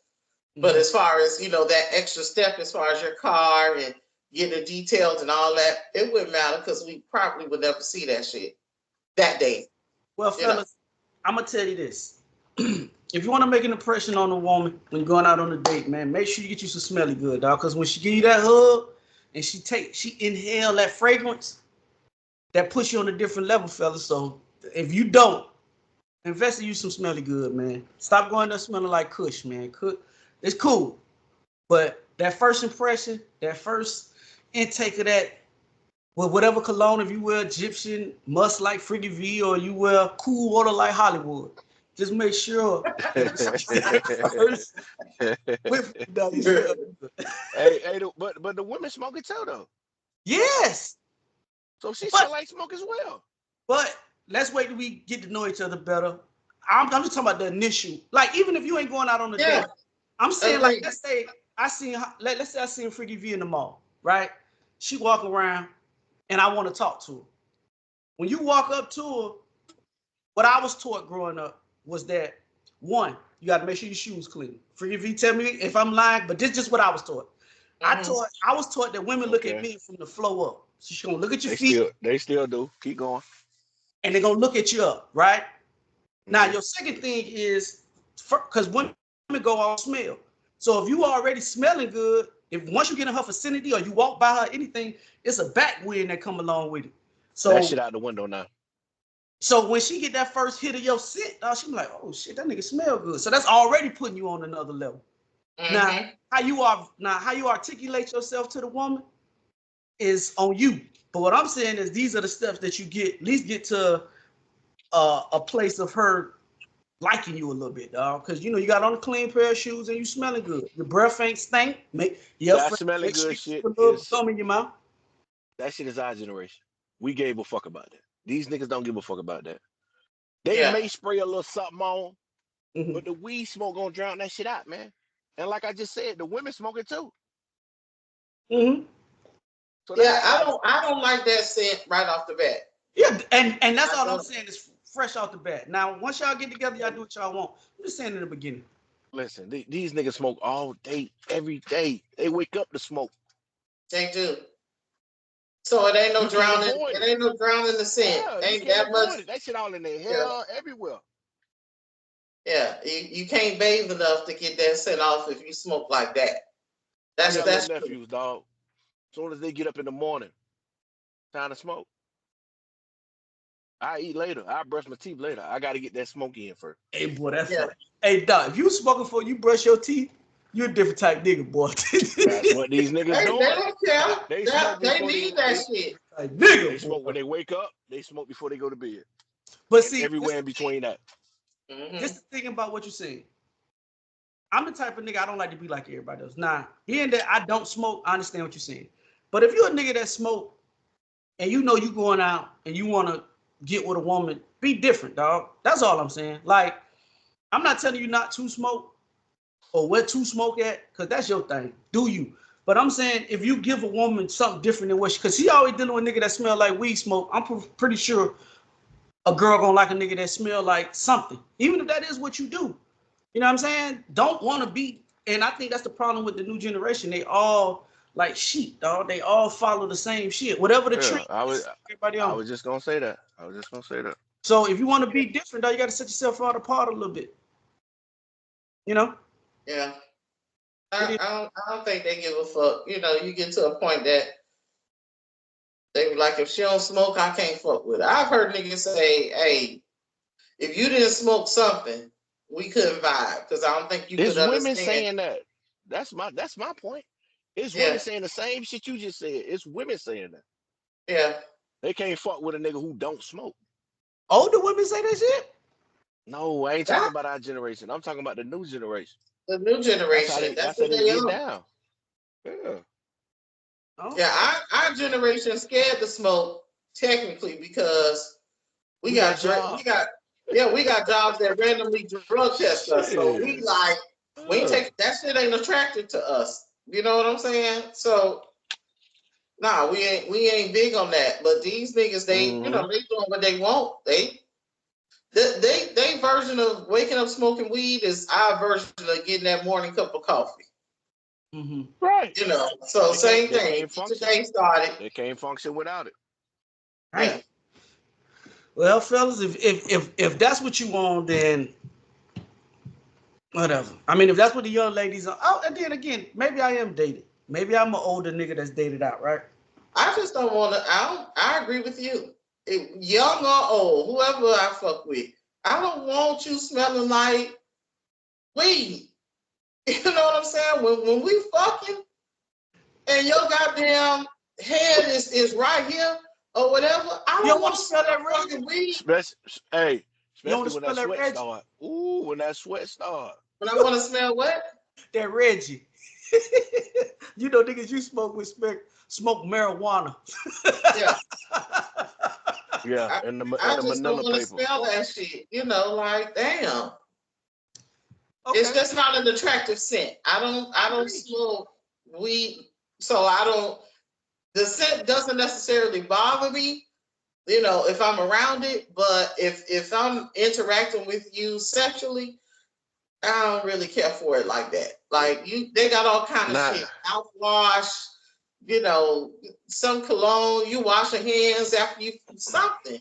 Mm-hmm. But as far as, that extra step, as far as your car and getting it detailed and all that, it wouldn't matter because we probably would never see that shit that day. Well, fellas, I'm going to tell you this. If you want to make an impression on a woman when you're going out on a date, man, make sure you get you some smelly good, dog. Because when she give you that hug and she inhale that fragrance, that puts you on a different level, fellas. So if you don't, invest in you some smelly good, man. Stop going there smelling like Kush, man. It's cool. But that first impression, that first intake of that, with whatever cologne, if you wear Egyptian musk like Freaky V or you wear cool water like Hollywood, just make sure. Hey, but the women smoke it too, though. Yes. So she still like smoke as well. But let's wait till we get to know each other better. I'm just talking about the initial. Like, even if you ain't going out on a date, I'm saying, like, let's say I seen Freaky V in the mall, right? She walk around and I want to talk to her. When you walk up to her, what I was taught growing up was that, one, you got to make sure your shoes clean. Freaky V, tell me if I'm lying, but this is just what I was taught. I was taught that women look at men from the flow up. So she's gonna look at your feet. They still do. Keep going. And they're gonna look at you up, right? Mm-hmm. Now your second thing is because women go all smell. So if you already smelling good, if once you get in her vicinity or you walk by her, anything, it's a back wind that come along with it. So that shit out the window now. So when she get that first hit of your scent, she be like, "Oh shit, that nigga smell good." So that's already putting you on another level. Mm-hmm. Now, how you articulate yourself to the woman is on you. But what I'm saying is these are the steps that you get, at least get to a place of her liking you a little bit, dog. Because you got on a clean pair of shoes and you smelling good. Your breath ain't stink. That smelling good shit is thumb in your mouth. That shit is our generation. We gave a fuck about that. These niggas don't give a fuck about that. They may spray a little something on, but the weed smoke gonna drown that shit out, man. And like I just said, the women smoke it too. So I don't like that scent right off the bat. Yeah, and that's all I'm saying is fresh off the bat. Now, once y'all get together, y'all do what y'all want. I'm just saying in the beginning. Listen, these niggas smoke all day, every day. They wake up to smoke. They do. So it ain't no drowning. It ain't no drowning the scent. Yeah, ain't that much. That shit all in their hair, everywhere. Yeah, you can't bathe enough to get that scent off if you smoke like that. That's nephews, dog. As soon as they get up in the morning, time to smoke. I eat later. I brush my teeth later. I got to get that smoke in first. Hey, boy, that's right. Hey, dog, if you smoking before you brush your teeth, you're a different type nigga, boy. That's what these niggas doing. They don't care. They need that shit. Like, nigga, they smoke when they wake up. They smoke before they go to bed. But see, everywhere in between that. Just thinking about what you're saying. I'm the type of nigga I don't like to be like everybody else. Nah, being that I don't smoke, I understand what you're saying. But if you're a nigga that smoke and you know you going out and you want to get with a woman, be different, dog. That's all I'm saying. Like, I'm not telling you not to smoke or where to smoke at, because that's your thing. Do you? But I'm saying if you give a woman something different than what because she always dealing with a nigga that smell like weed smoke, I'm pretty sure a girl gonna like a nigga that smell like something, even if that is what you do. You know what I'm saying? Don't want to be, and I think that's the problem with the new generation. They all like sheep, dog. They all follow the same shit. Whatever the trend is, everybody on. I was just gonna say that. So if you want to be different, dog, you got to set yourself out apart a little bit. You know? Yeah. I don't think they give a fuck. You get to a point that they were like, if she don't smoke, I can't fuck with her. I've heard niggas say, hey, if you didn't smoke something, we couldn't vibe, because I don't think you could understand. It's women saying that. That's my point. It's women saying the same shit you just said. It's women saying that. Yeah. They can't fuck with a nigga who don't smoke. Older women say that shit? No, I ain't talking about our generation. I'm talking about the new generation. The new generation. That's how they get down. Yeah. Oh. Yeah, our generation scared to smoke technically because we got jobs that randomly drug test us. So we take that shit ain't attractive to us. You know what I'm saying? So we ain't big on that. But these niggas, they they doing what they want. They version of waking up smoking weed is our version of getting that morning cup of coffee. Right. So same thing. Today started. They can't function without it. Right. Yeah. Well, fellas, if that's what you want, then whatever. I mean, if that's what the young ladies are, and then again, maybe I am dated. Maybe I'm an older nigga that's dated out, right? I just don't want to. I agree with you. Young or old, whoever I fuck with, I don't want you smelling like weed. You know what I'm saying? When we fucking and your goddamn head is right here or whatever, I don't want to smell that fucking weed. Especially when that sweat start. Ooh, when that sweat start. When I want to smell what? That Reggie. You know, niggas you smoke marijuana. Yeah. Yeah, and the I just manila don't want to smell that shit. Like damn. Okay. It's just not an attractive scent. I don't smoke weed, so the scent doesn't necessarily bother me, if I'm around it, but if I'm interacting with you sexually, I don't really care for it like that. Like they got all kind of Nah, shit. Mouthwash, you know, some cologne. You wash your hands after you something.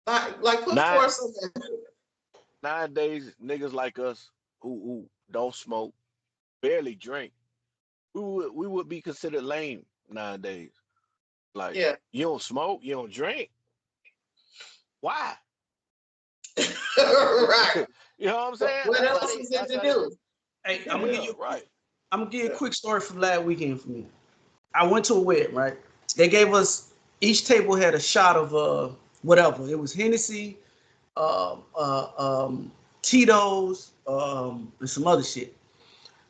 Like put nah, forth some. nowadays niggas like us who don't smoke, barely drink, we would be considered lame nowadays. Like Yeah. you don't smoke, you don't drink. Why? Right. You know what I'm saying? What That's how else they. is it That's to how they. do? Hey, Yeah, right. I'm gonna give you a Yeah. quick story from last weekend for me. I went to a wedding, right? They gave us each table had a shot of whatever. It was Hennessy, um, uh, um, Tito's, and some other shit.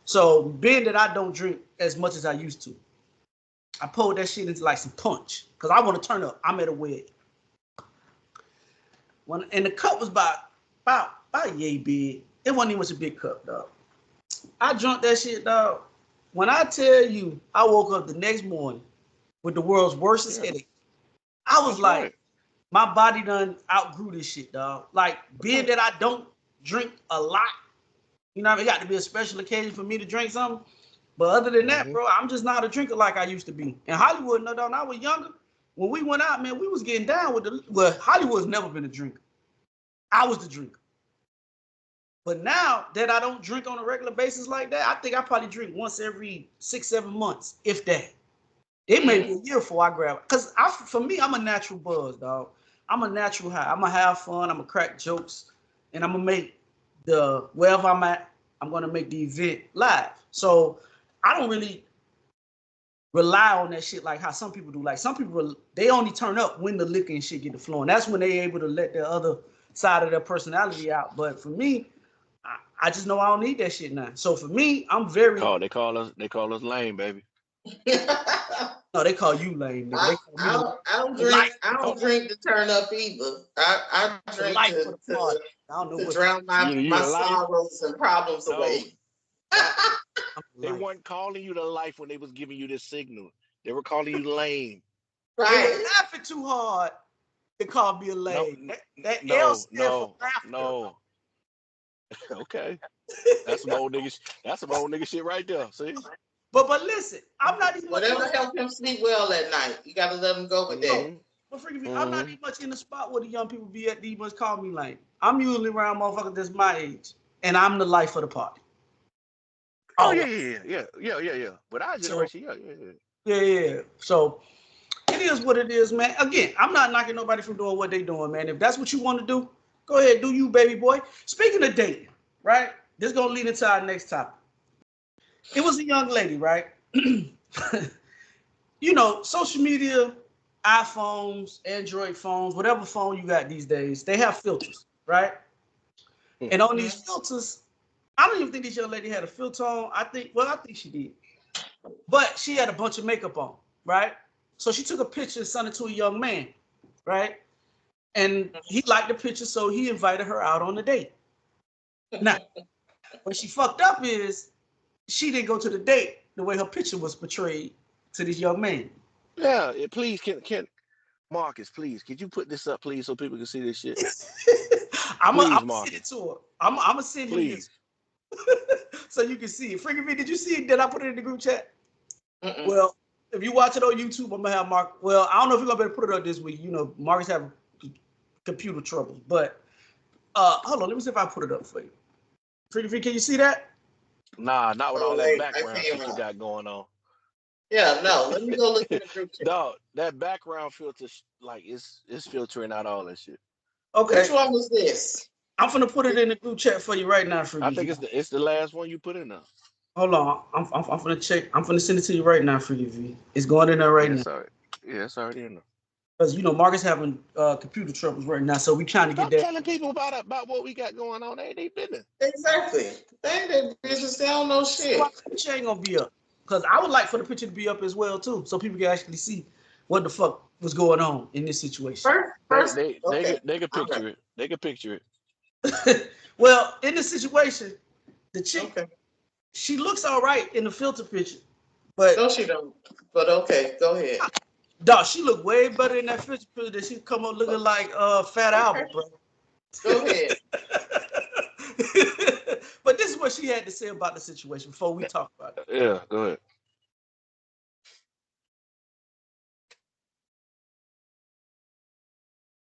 So being that I don't drink as much as I used to, I poured that shit into like some punch because I want to turn up. I'm at a wedding. And the cup was about yay big. It wasn't even such a big cup, dog. I drunk that shit, dog. When I tell you, I woke up the next morning with the world's worstest Yeah, headache. I was that's like, right. my body done outgrew this shit, dog. Like, being that I don't drink a lot, you know what I mean? It got to be a special occasion for me to drink something. But other than that, Hmm. bro, I'm just not a drinker like I used to be. In Hollywood, no, dog, when I was younger, when we went out, man, we was getting down with the. Well, Hollywood's never been a drinker. I was the drinker. But now that I don't drink on a regular basis like that, I think I probably drink once every 6, 7 months, if that. It may be a year before I grab it. Cause for me, I'm a natural buzz, dog. I'm a natural high. I'm gonna have fun. I'm gonna crack jokes, and I'm gonna make the wherever I'm at. I'm gonna make the event live. So I don't really rely on that shit like how some people do. Like some people, they only turn up when the liquor and shit get to flowing. That's when they able to let their other side of their personality out. But for me, I just know I don't need that shit now. So for me, I'm very They call us lame, baby. no. They call you lame, nigga. They call me I don't the life drink. I of the don't party. drink to turn up either. I The drink life of the party. I don't know to what drown You my the life? sorrows and problems No, away. that I'm the they life. weren't calling you the life when they was giving you this signal. They were calling you lame. They were Right. laughing too hard to call me a No, lame. That L no, stand for no, laughter. no. Okay, that's some old nigga. That's some old nigga shit right there. See? But listen, I'm not even much in Whatever the help him sleep well at night, you got to let him go with that. Hmm. but forgive me, I'm not Hmm. even much in the spot where the young people be at. These must call me lame. I'm usually around motherfuckers that's my age, and I'm the life of the party. Oh yeah, Oh, yeah, yeah, yeah, yeah, yeah. But our so generation, yeah, yeah, yeah. yeah. So it is what it is, man. Again, I'm not knocking nobody from doing what they doing, man. If that's what you want to do, go ahead, do you, baby boy. Speaking of dating, right? This is gonna lead into our next topic. It was a young lady, right? You know, social media, iPhones, Android phones, whatever phone you got these days, they have filters, right? And on these Mhm. filters, I don't even think this young lady had a filter on. I think she did, but she had a bunch of makeup on, right? So she took a picture and sent it to a young man, right? And he liked the picture, so he invited her out on a date. Now, what she fucked up is she didn't go to the date the way her picture was portrayed to this young man. Yeah, please, can Marcus, please, could you put this up, please, so people can see this shit? I'm Please, gonna send it Marcus, to her. I'm gonna send him this please. so you can see it. Freaking me, did you see it? Did I put it in the group chat? Mm-mm. Well, if you watch it on YouTube, I'm gonna have Mark. Well, I don't know if you're gonna be able to put it up this week. You know, Marcus have computer troubles, but hold on, let me see if I put it up for you. Freaking me, can you see that? Nah, not with Oh all that wait, I background came shit you out. got going on. Yeah, no. Let me go look in the group chat. Dog, that background filter, like it's filtering out all that shit. Okay, Which one was this? I'm gonna put it in the group chat for you right now, I Freaky think V. it's the last one you put in there. Hold on, I'm gonna check. I'm gonna send it to you right now, Freaky V. It's going in there right Yeah, now. it's already. Yeah, it's already in there. Because you know Marcus having computer troubles right now, so we trying to get Stop that. telling people about what we got going on. They ain't they business. Exactly. They ain't that business. They don't know See why shit. the picture ain't gonna be up. Because I would like for the picture to be up as well too, so people can actually see what the fuck was going on in this situation. They First. they they Okay. could they could All right. picture it. They could picture it. Well, in this situation, the chick Okay. she looks all right in the filter picture, but No, she don't. But okay, go ahead. dog, she looked way better in that filter picture than she come up looking like Fat Okay. Albert, bro. Go ahead. But this is what she had to say about the situation before we talk about it. Yeah, go ahead.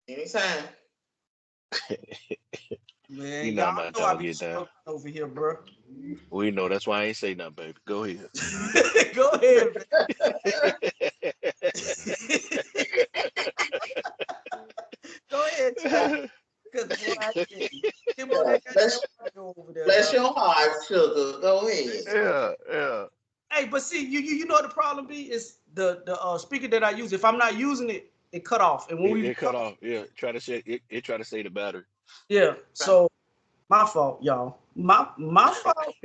Anytime. Man, You know y'all I'm not know I trying to be get down. over here, bro. We know that's why I ain't say nothing, baby. Go ahead. Go ahead, man. Go ahead, Chad. Because boy, I tell you, him on that Bless, goddamn go over there, bless dog. your heart, sugar. Go ahead. Yeah. Hey, but see, you know what the problem be is the speaker that I use. If I'm not using it, it cut off. And when we It cut off. Yeah, try to say it. Try to say the battery. yeah, so my fault, y'all. My fault,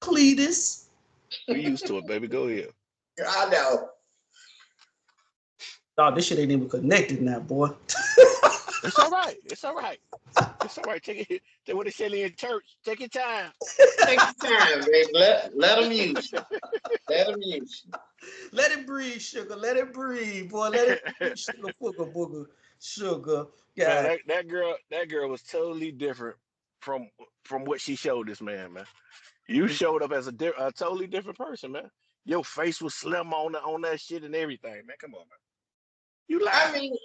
Cletus. We used to it, baby. Go ahead. I know. Dog, this shit ain't even connected now, boy. It's all right. It's all right. It's all right. Take it. Take what they say in church. Take your time. Take your time, baby. Let them use you. Let them use you. Let it breathe, sugar. Let it breathe, boy. Let it breathe, sugar, booger, booger, sugar. Man, God. that girl was totally different from what she showed this man. You showed up as a totally different person, man. Your face was slim on that shit and everything, man. Come on, man. You I lying. mean,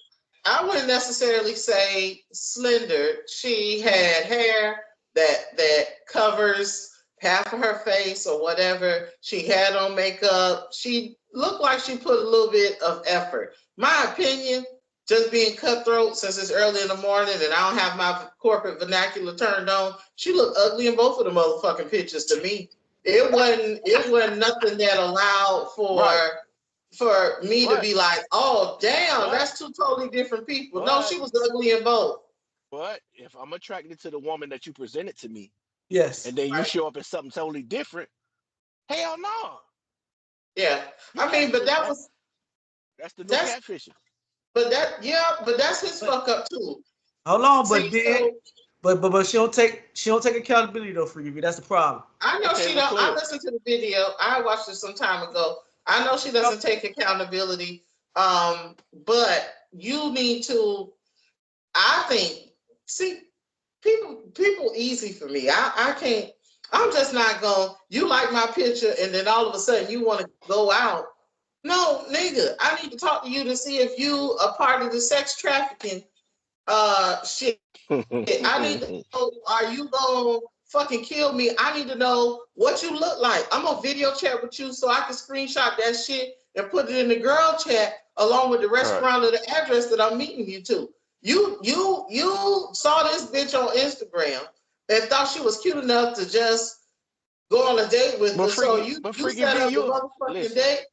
I wouldn't necessarily say slender. She had hair that covers half of her face or whatever. She had on makeup. She looked like she put a little bit of effort. My opinion, just being cutthroat since it's early in the morning and I don't have my corporate vernacular turned on. She looked ugly in both of the motherfucking pictures to me. It wasn't nothing that allowed for me to be like, oh damn, that's two totally different people. No, she was ugly in both. But if I'm attracted to the woman that you presented to me, Yes. and then you show up as something totally different, hell no. Yeah, I mean, but that's the new catfishing. But that's his fuck up too. Hold on, but she don't take accountability though for you. That's the problem. I know she don't. I listened to the video. I watched it some time ago. I know she doesn't take accountability. But you need to. I think. See, people easy for me. I can't. I'm just not going. You like my picture, and then all of a sudden you want to go out. No, nigga. I need to talk to you to see if you a part of the sex trafficking shit. I need to know, are you gonna fucking kill me? I need to know what you look like. I'm gonna video chat with you so I can screenshot that shit and put it in the girl chat along with the restaurant or the address that I'm meeting you to. You saw this bitch on Instagram and thought she was cute enough to just go on a date with her. So you set up the motherfucking date.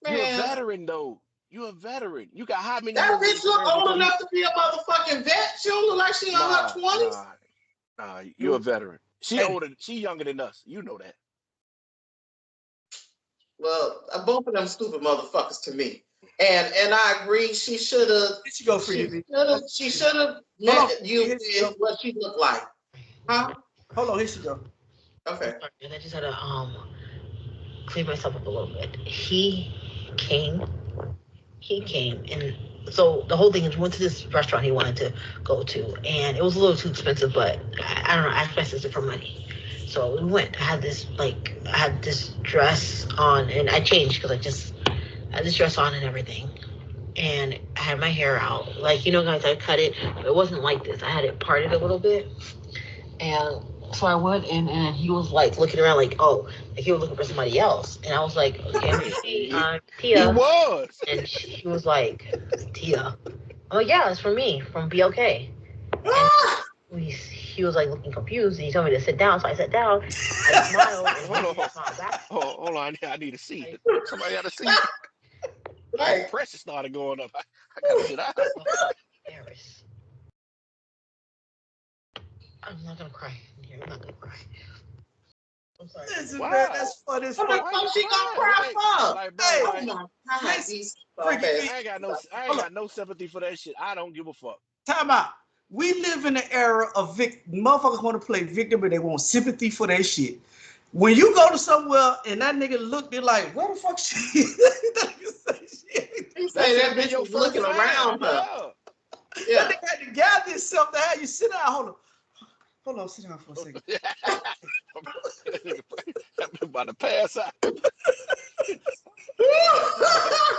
Man, you're a veteran though. You're a veteran. You got how many? That bitch look old enough to be a motherfucking vet. She don't look like she in her 20s. Nah, you're a veteran. She older. She younger than us. You know that. Well, both of them stupid motherfuckers to me. And I agree. She should have. She should have met you with what she looked like. Huh? Hold on. Here she go. Okay. And I just had to clean myself up a little bit. He came, and so the whole thing is we went to this restaurant he wanted to go to, and it was a little too expensive, but I don't know, I expected it for money. So we went. I had this dress on, and I changed because I had this dress on and everything. And I had my hair out. Like, guys, I cut it, but it wasn't like this. I had it parted a little bit. And so I went in, and he was like looking around like, oh, like he was looking for somebody else. And I was like, okay, hey, Tia. He was. And he was like, Tia. I'm like, yeah, it's for me, from BOK. And he was like looking confused, and he told me to sit down. So I sat down. I smiled. And he smiled back. Hold on. I need to see it. Somebody got to see it. My pressure started going up. I got to sit out. Paris. I'm not gonna cry in here. I'm not gonna cry. I'm sorry. Listen, man, that's funny. What the fuck she gonna cry for? Like, bro, I ain't got no sympathy for that shit. I don't give a fuck. Time out. We live in an era of motherfuckers want to play victim, but they want sympathy for that shit. When you go to somewhere and that nigga look, they're like, where the fuck she is? He say that bitch was looking around her. Yeah. That nigga had to gather himself to have you sit down. Hold on. Hold on, sit down for a second. I'm about to pass out.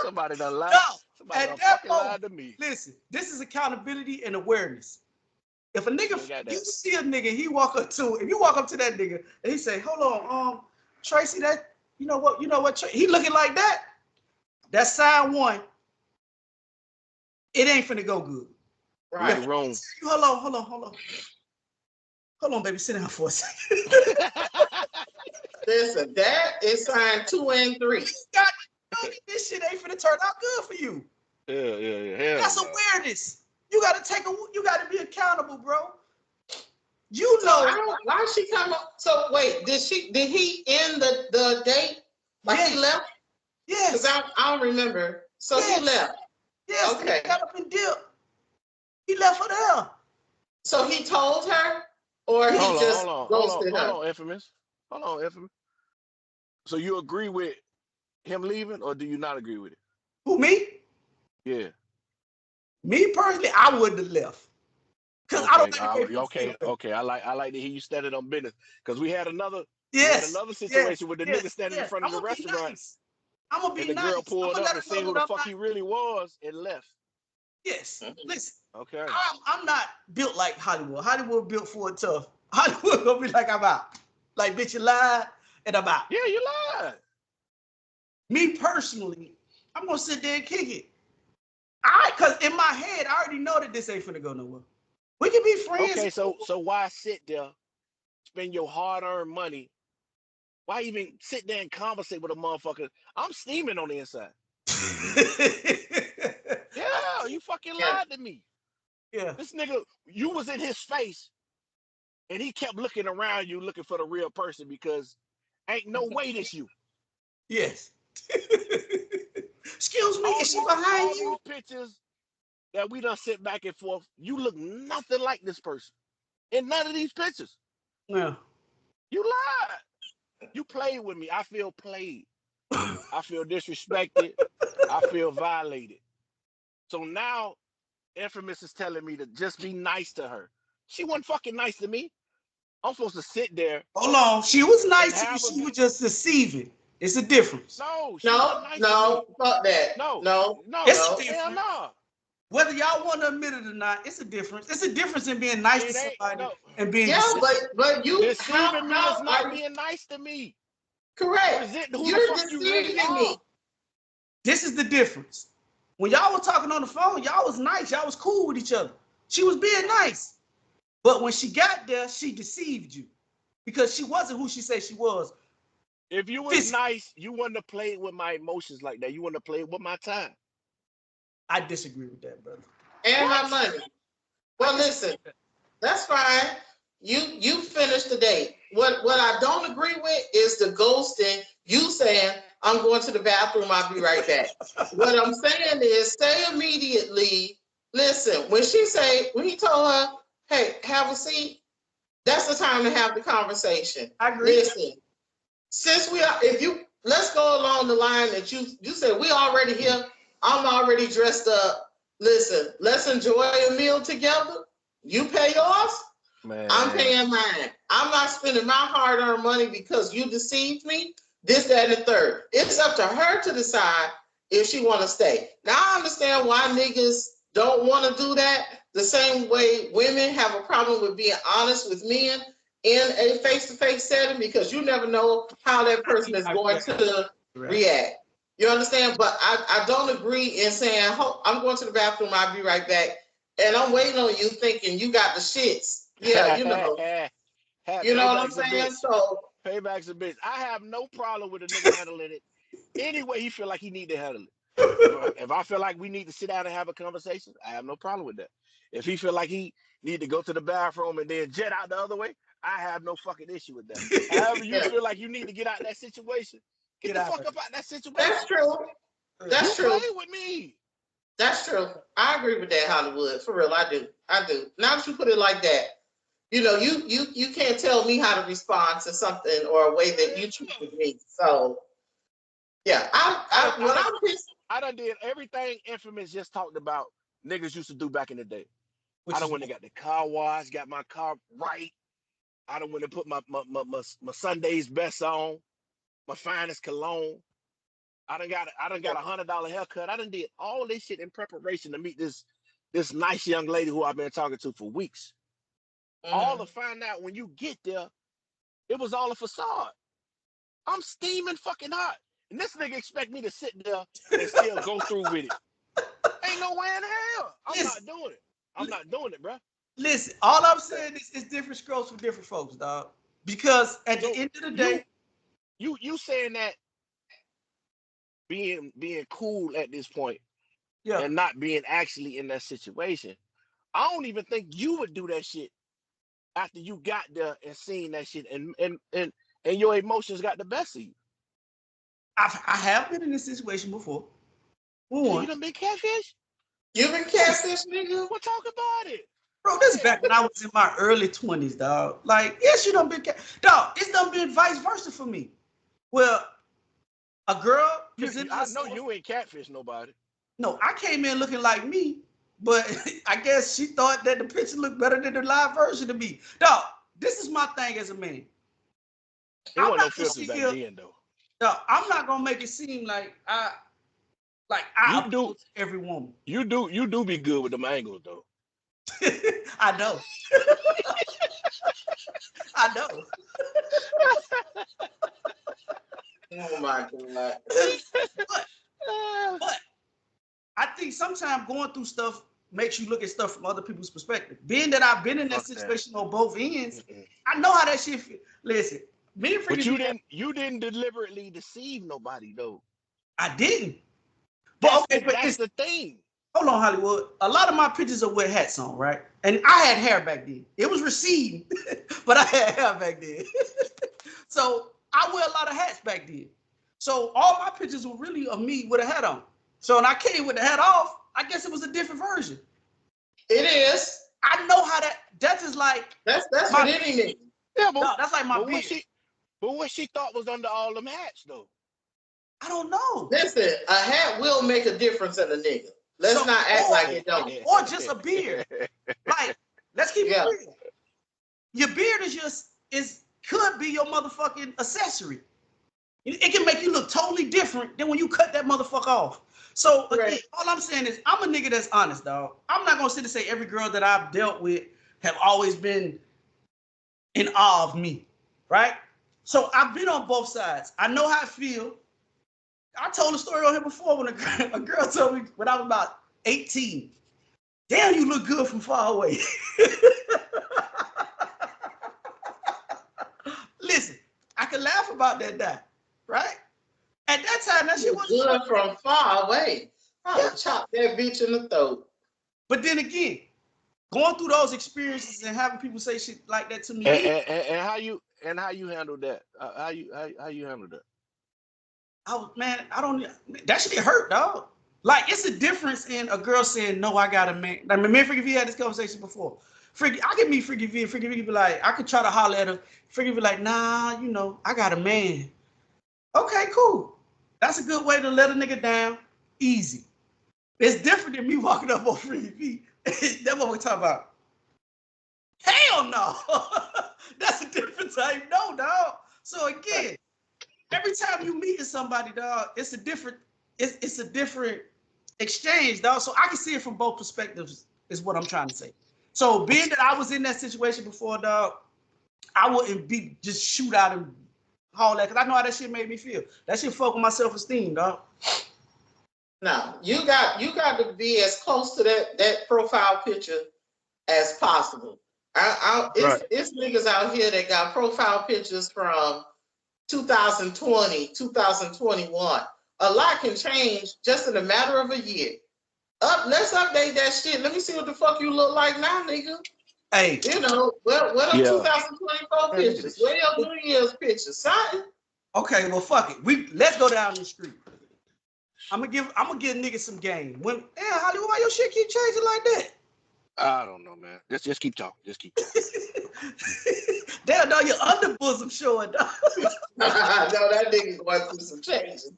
Somebody done lied. No, Somebody at done that fucking moment, lied to me. listen, this is accountability and awareness. If a nigga, They got that. you see a nigga, if you walk up to that nigga and he say, hold on, Tracy, that, you know what, he looking like that, that's sign one. It ain't finna go good. Right. Wrong. Hold on, baby, sit down for a second. Listen, that is sign 2 and 3. This shit ain't finna turn out good for you. Yeah. Hell That's no. awareness. You gotta be accountable, bro. You know. Why she come up? So wait, did he end the date? Like yes. He left? Yes. Because I don't remember. So yes. he left. Yes. Okay. He got up and dipped. He left her there. So he told her, or he just ghosted her? Hold on, Infamous. So you agree with him leaving, or do you not agree with it? Who, me? Yeah. Me personally, I wouldn't have left. Because I don't think okay. I like to hear you standing on business. Because we had another situation with the nigga standing in front of the restaurant. Nice. I'm gonna be and the girl pulled up and seen who the fuck he really was and left. Yes. Listen. Okay. I'm not built like Hollywood. Hollywood built for it tough. Hollywood gonna be like, I'm out. Like, bitch, you lied and I'm out. Yeah, you lied. Me personally, I'm gonna sit there and kick it. Cause in my head, I already know that this ain't finna go nowhere. We can be friends. Okay, so why sit there, spend your hard-earned money? Why even sit there and conversate with a motherfucker? I'm steaming on the inside. Yeah, you fucking lied to me. Yeah. This nigga, you was in his face, and he kept looking around you, looking for the real person because ain't no way this you. Yes. Excuse me, is she behind you? All these pictures that we done sit back and forth, you look nothing like this person in none of these pictures. Yeah. You lied. You played with me. I feel played. I feel disrespected. I feel violated. So now, Infamous is telling me to just be nice to her. She wasn't fucking nice to me. I'm supposed to sit there. Hold on. She was nice to you. She was just deceiving. It's a difference. No, she wasn't nice to me. Fuck that. No. It's a difference. Hell no. Whether y'all want to admit it or not, it's a difference. It's a difference in being nice to somebody and being but you deceiving me is not being nice to me. Correct. You're deceiving me. This is the difference. When y'all were talking on the phone, y'all was nice. Y'all was cool with each other. She was being nice. But when she got there, she deceived you because she wasn't who she said she was. If you was nice, you wouldn't have played with my emotions like that. You wouldn't have played with my time. I disagree with that, brother. And my money. Well, listen, that's fine. You finished the date. What I don't agree with is the ghosting. You saying, I'm going to the bathroom, I'll be right back. What I'm saying is say immediately, listen, when he told her, hey, have a seat, that's the time to have the conversation. I agree. Listen, since let's go along the line that you said we already here, I'm already dressed up. Listen, let's enjoy a meal together. You pay yours, man. I'm paying mine. I'm not spending my hard-earned money because you deceived me. This, that, and the third. It's up to her to decide if she want to stay. Now I understand why niggas don't want to do that. The same way women have a problem with being honest with men in a face-to-face setting because you never know how that person is going to react. You understand? But I don't agree in saying, I'm going to the bathroom, I'll be right back. And I'm waiting on you thinking you got the shits. Yeah, you know. You know what I'm saying? So payback's a bitch. I have no problem with a nigga handling it any way he feel like he need to handle it. If I feel like we need to sit down and have a conversation, I have no problem with that. If he feel like he need to go to the bathroom and then jet out the other way, I have no fucking issue with that. However you feel like you need to get out of that situation, get the fuck up out that situation. That's true. That's true. Play with me. That's true. I agree with that, Hollywood. For real, I do. Now that you put it like that, you know, you can't tell me how to respond to something or a way that you treated me. So, yeah, I done did everything Infamous just talked about. Niggas used to do back in the day. I done went and got the car wash, got my car right, I done went and put my Sunday's best on, my finest cologne. I done got a $100 haircut. I done did all this shit in preparation to meet this nice young lady who I've been talking to for weeks. All to find out when you get there, it was all a facade. I'm steaming fucking hot. And this nigga expect me to sit there and still go through with it. Ain't no way in hell. I'm not doing it. I'm not doing it, bro. Listen, all I'm saying is it's different scrolls for different folks, dog. Because at the end of the day, you saying that being cool at this point, and not being actually in that situation, I don't even think you would do that shit after you got there and seen that shit and your emotions got the best of you. I have been in this situation before. You done been catfish? You been catfish, nigga? Well, talk about it. Bro, this is back when I was in my early 20s, dog. Like, yes, you done been dog, it's done been vice versa for me. Well, a girl presented herself. I know you ain't catfish nobody. No, I came in looking like me, but I guess she thought that the picture looked better than the live version of me. Dog, this is my thing as a man. There wasn't no filters back then, though. Dog, I'm not gonna make it seem like I approach every woman. You do be good with them angles, though. I know. I know. Oh my God. But I think sometimes going through stuff makes you look at stuff from other people's perspective. Being that I've been in that situation on both ends, I know how that shit feels. Listen, me and but you didn't deliberately deceive nobody, though. I didn't. But that's the thing. Hold on, Hollywood. A lot of my pictures are with hats on, right? And I had hair back then. It was receding, but I had hair back then. So I wear a lot of hats back then. So all my pictures were really of me with a hat on. So when I came with the hat off, I guess it was a different version. It is. I know how that is like. That's what any nigga. Yeah, but no, that's like my beard. What she thought was under all them hats, though? I don't know. Listen, a hat will make a difference in a nigga. Let's not act like it don't. Or just a beard. Like, let's keep it real. Your beard could be your motherfucking accessory. It can make you look totally different than when you cut that motherfucker off. So again, all I'm saying is I'm a nigga that's honest, dog. I'm not gonna sit and say every girl that I've dealt with have always been in awe of me, right? So I've been on both sides. I know how I feel. I told a story on here before when a girl told me when I was about 18, damn, you look good from far away. Listen, I can laugh about that now, right? At that time, that shit was good from far away. I would chop that bitch in the throat. But then again, going through those experiences and having people say shit like that to me. And how you handle that? How you handle that? That shit hurt, dog. Like, it's a difference in a girl saying, no, I got a man. I mean, me and Freaky V had this conversation before. I can meet Freaky V, and Freaky V be like, I could try to holler at her. Freaky be like, nah, I got a man. Okay, cool. That's a good way to let a nigga down. Easy. It's different than me walking up on Freaky V. That's what we're talking about. Hell no. That's a different type. No, dog. So again, every time you meet somebody, dog, it's a different exchange, dog. So I can see it from both perspectives, is what I'm trying to say. So being that I was in that situation before, dog, I wouldn't be just shoot out and haul that, because I know how that shit made me feel. That shit fuck with my self-esteem, dog. No, you got to be as close to that profile picture as possible. It's niggas out here that got profile pictures from 2020, 2021. A lot can change just in a matter of a year. Let's update that shit. Let me see what the fuck you look like now, nigga. Hey, what are 2024 pictures? Where your New Year's pictures, son? Okay, well, fuck it. Let's go down the street. I'm gonna give niggas some game. Hollywood, why your shit keep changing like that? I don't know, man. Just keep talking. Just keep talking. Damn, dog, your underbosom showing, dog. No, that nigga going through some changes.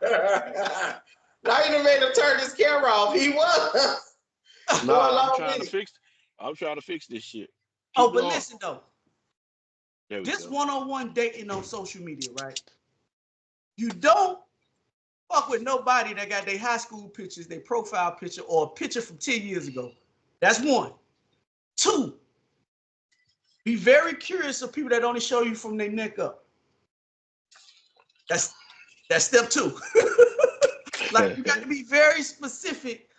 Now you done made him turn his camera off. He was. No, I'm trying to fix this shit. Oh, Keep but going. listen though, There we this go. one-on-one dating on social media, right? You don't fuck with nobody that got their high school pictures, their profile picture, or a picture from 10 years ago. That's one. Two, be very curious of people that only show you from their neck up. That's step two. Like, you got to be very specific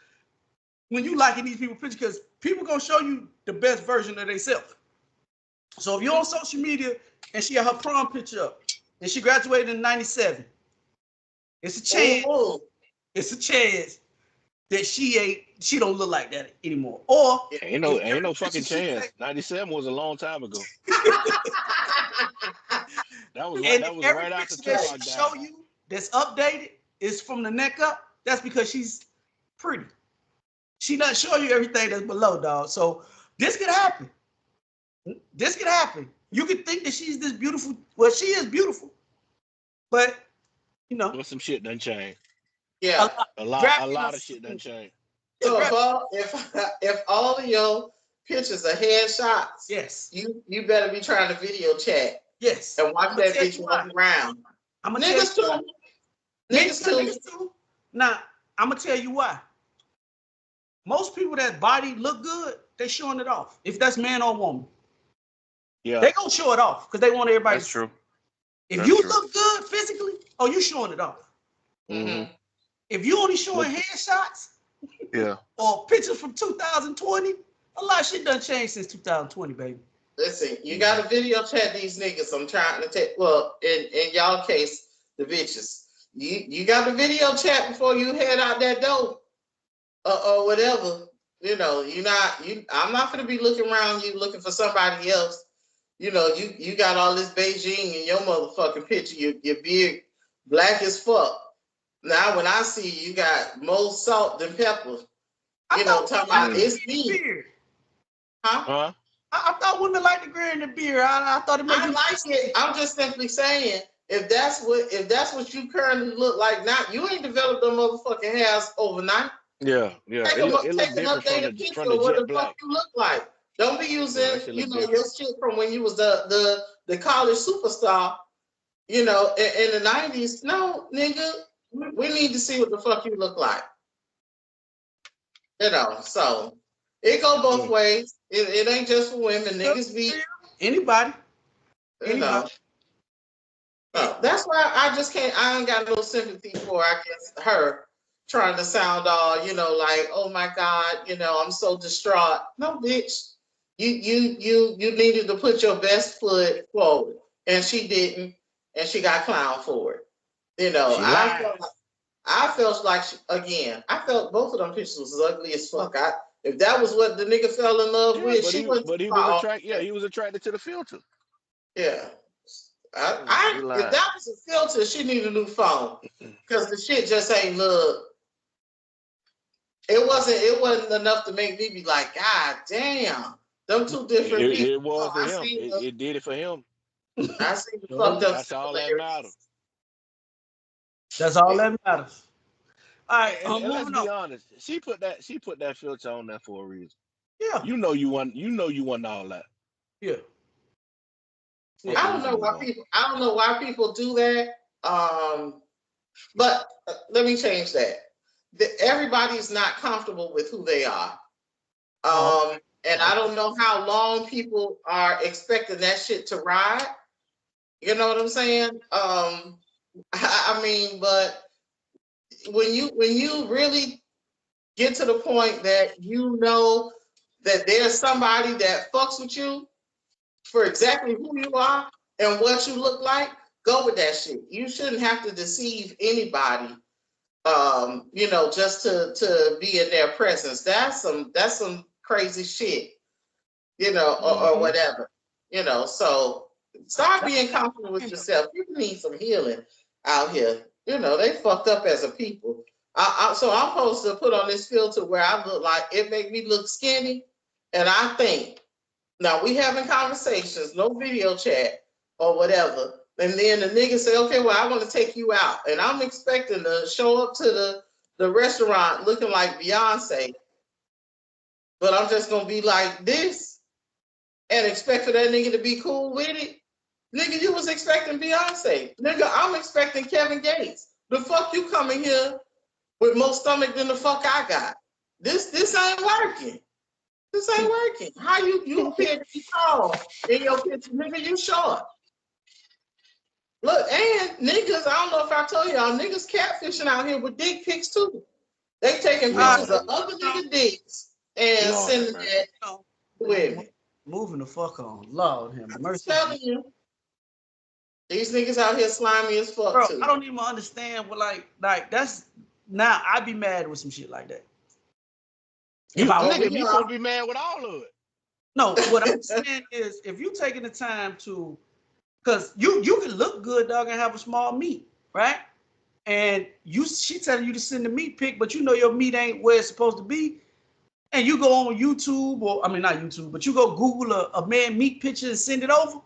when you liking these people's pictures, because people gonna show you the best version of themselves. So if you're on social media and she got her prom picture up and she graduated in 97, it's a chance. Ooh. It's a chance that she don't look like that anymore. Or Ain't no fucking chance. 97 was a long time ago. That was every right after picture that Tupac she died. show you that's updated is from the neck up. That's because she's pretty. She not show you everything that's below, dog. So this could happen. This could happen. You could think that she's this beautiful. Well, she is beautiful, but you know, But some shit done changed. Yeah. A grabbing lot her of shit done changed. So if all of your pictures are headshots, yes, you better be trying to video chat yes, and watch that bitch walk around. I'm gonna tell you Niggas too. Niggas too. Now, I'm gonna tell you why. Most people that body look good, they showing it off. If that's man or woman, Yeah, they gonna show it off because they want everybody that's to true. see. If That's you true. look good physically, oh, you showing it off. Mm-hmm. If you only showing Look, headshots yeah. or pictures from 2020, a lot of shit done changed since 2020, baby. Listen, you gotta video chat these niggas. I'm trying to take, well, in y'all case, the bitches. You got to video chat before you head out that door or whatever. You know, I'm not gonna be looking around you looking for somebody else. You know, you got all this Beijing in your motherfucking picture. Your beard black as fuck. Now when I see you got more salt than pepper, you know, talking about it's me. Beard. Huh? I thought women like the gray in the beard. I thought it made I you like it. I'm just simply saying, if that's what you currently look like now, you ain't developed them motherfucking hairs overnight. Yeah. Take It look an different updated picture from the of what jet the fuck black. you look like. Don't be using, Yeah, that shit look different. your shit from when you was the college superstar, in the 90s. No, nigga, we need to see what the fuck you look like. So it go both ways. It ain't just for women. Niggas be anybody. That's why I ain't got no sympathy for, I guess, her trying to sound all, like, oh my God, I'm so distraught. No, bitch. You needed to put your best foot forward. And she didn't, and she got clowned for it. I felt like I felt both of them pictures was ugly as fuck. If that was what the nigga fell in love with, but she went he too was far. attracted. Yeah, he was attracted to the filter. Yeah. If that was a filter, she need a new phone. Because the shit just ain't look. It wasn't enough to make me be like, God damn. Them two different people. It was for him. It did it for him. I seen the fucked up. That's all that matters. That's all that matters. All right, and let's be honest. She put that filter on there for a reason. Yeah. You know you want all that. Yeah. I don't know why people do that. But let me change that. Everybody's not comfortable with who they are. And I don't know how long people are expecting that shit to ride. You know what I'm saying? I mean, but when you really get to the point that you know that there's somebody that fucks with you for exactly who you are and what you look like, go with that shit. You shouldn't have to deceive anybody, just to be in their presence. That's some crazy shit, or whatever, so start being confident with yourself. You need some healing out here. They fucked up as a people. So I'm supposed to put on this filter where I look like it make me look skinny. And I think, now we having conversations, no video chat or whatever. And then the nigga say, okay, well, I want to take you out. And I'm expecting to show up to the restaurant looking like Beyonce. But I'm just going to be like this. and expect for that nigga to be cool with it. Nigga, you was expecting Beyonce. Nigga, I'm expecting Kevin Gates. The fuck you coming here with more stomach than the fuck I got? This ain't working. This ain't working. How you appear to be tall in your picture, nigga? You short. Look, and niggas, I don't know if I told y'all, niggas catfishing out here with dick pics too. They taking pictures of other nigga dicks and sending that to women. Moving the fuck on. Lord have mercy. I'm telling you. These niggas out here slimy as fuck, bro, too. I don't even understand what like that's now I'd be mad with some shit like that. If I nigga, you supposed to be mad with all of it. No, what I'm saying is if you taking the time to, cause you can look good, dog, and have a small meat, right? And she telling you to send the meat pic, but you know your meat ain't where it's supposed to be. And you go on YouTube, or I mean not YouTube, but you go Google a man meat picture and send it over.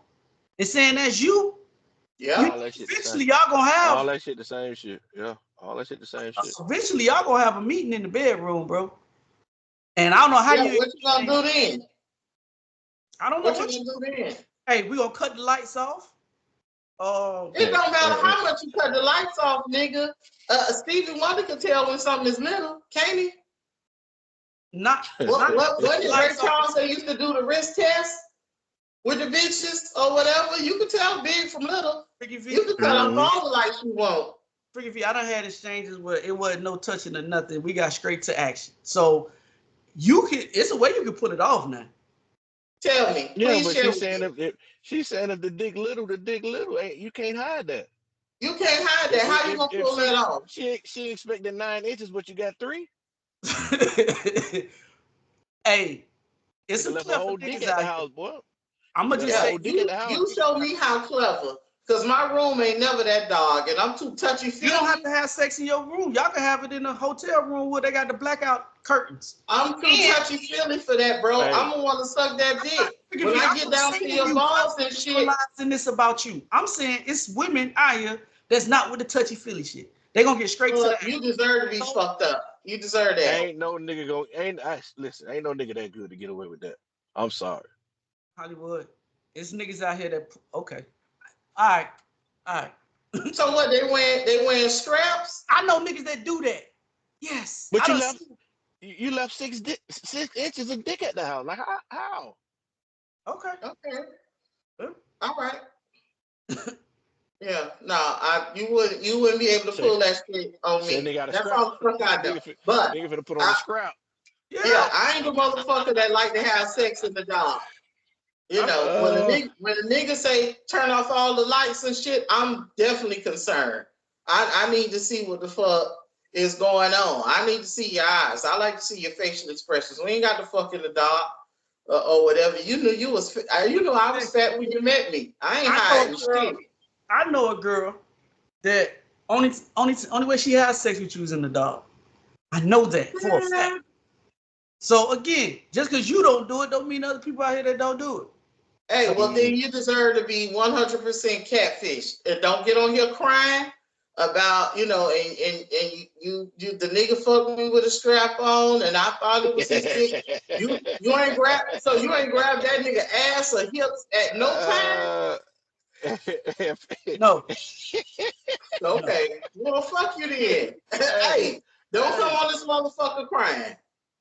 And saying that's you. Yeah. Eventually y'all gonna have all that shit the same shit. Yeah. All that shit the same shit. Eventually y'all gonna have a meeting in the bedroom, bro. And I don't know how what you gonna do then? I don't know what you gonna do then. Hey, we gonna cut the lights off. It don't matter how much you cut the lights off, nigga. Stevie Wonder can tell when something is little, can't he? What did Ray Charles say used to do the wrist test with the bitches or whatever? You can tell big from little. You can cut off all the lights you want. Freaky V, I done had exchanges where it wasn't no touching or nothing. We got straight to action. So it's a way you can put it off now. Tell me. Yeah, but she's saying if the dick little, you can't hide that. You can't hide that. How you gonna pull that off? She expected 9 inches, but you got 3. Hey, it's a whole dick at the house, boy. I'm gonna just say you show me how clever. Cause my room ain't never that dog, and I'm too touchy-feely. You don't have to have sex in your room. Y'all can have it in a hotel room where they got the blackout curtains. I'm too touchy-feely for that, bro. Hey. I'm gonna want to suck that dick. When I get down to your balls and shit. Realizing this about you. I'm saying it's women out here that's not with the touchy-feely shit. They gonna get straight to that. You deserve to be fucked up. You deserve that. Ain't no nigga ain't no nigga that good to get away with that. I'm sorry. Hollywood. It's niggas out here that okay. All right. So what? They wearing straps? I know niggas that do that. Yes. But you left 6 inches of dick at the house. Like how? Okay. All right. Yeah. No, you wouldn't be able to pull that shit on me. That's all the fuck I do. But nigga finna put on a scrap. Yeah, I ain't the motherfucker that like to have sex in the dark. You know, when a nigga say turn off all the lights and shit, I'm definitely concerned. I need to see what the fuck is going on. I need to see your eyes. I like to see your facial expressions. We ain't got to fuck in the dark or whatever. You knew I was fat when you met me. I ain't hiding shit. I know a girl that only way she has sex with you is in the dark. I know that for a fact. So again, just because you don't do it, don't mean other people out here that don't do it. Hey, well then you deserve to be 100% catfish. And don't get on here crying about, and you the nigga fucked me with a strap on and I thought it was his dick. You ain't grabbed that nigga ass or hips at no time. No. Okay. Well, fuck you then. Hey, don't come on this motherfucker crying.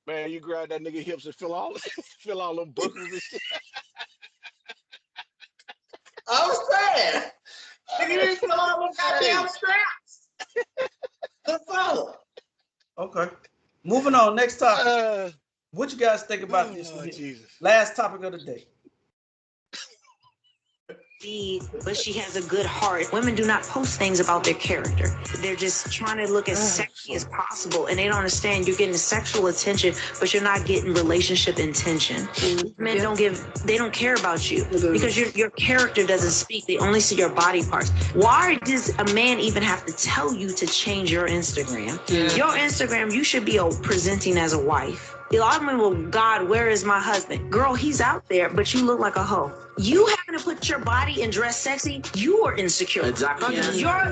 Man, you grab that nigga hips and fill all them buckles and shit. I was saying. Nigga didn't fill all them goddamn straps. The fuck? Okay. Moving on. Next topic. What you guys think about this? Jesus. Last topic of the day. But she has a good heart. Women do not post things about their character. They're just trying to look as sexy as possible, and they don't understand you're getting sexual attention, but you're not getting relationship intention. Men don't care about you because your character doesn't speak. They only see your body parts. Why does a man even have to tell you to change your Instagram? Your Instagram, you should be presenting as a wife. A lot of men will, God, where is my husband? Girl, he's out there, but you look like a hoe. You having to put your body and dress sexy, you are insecure. Exactly.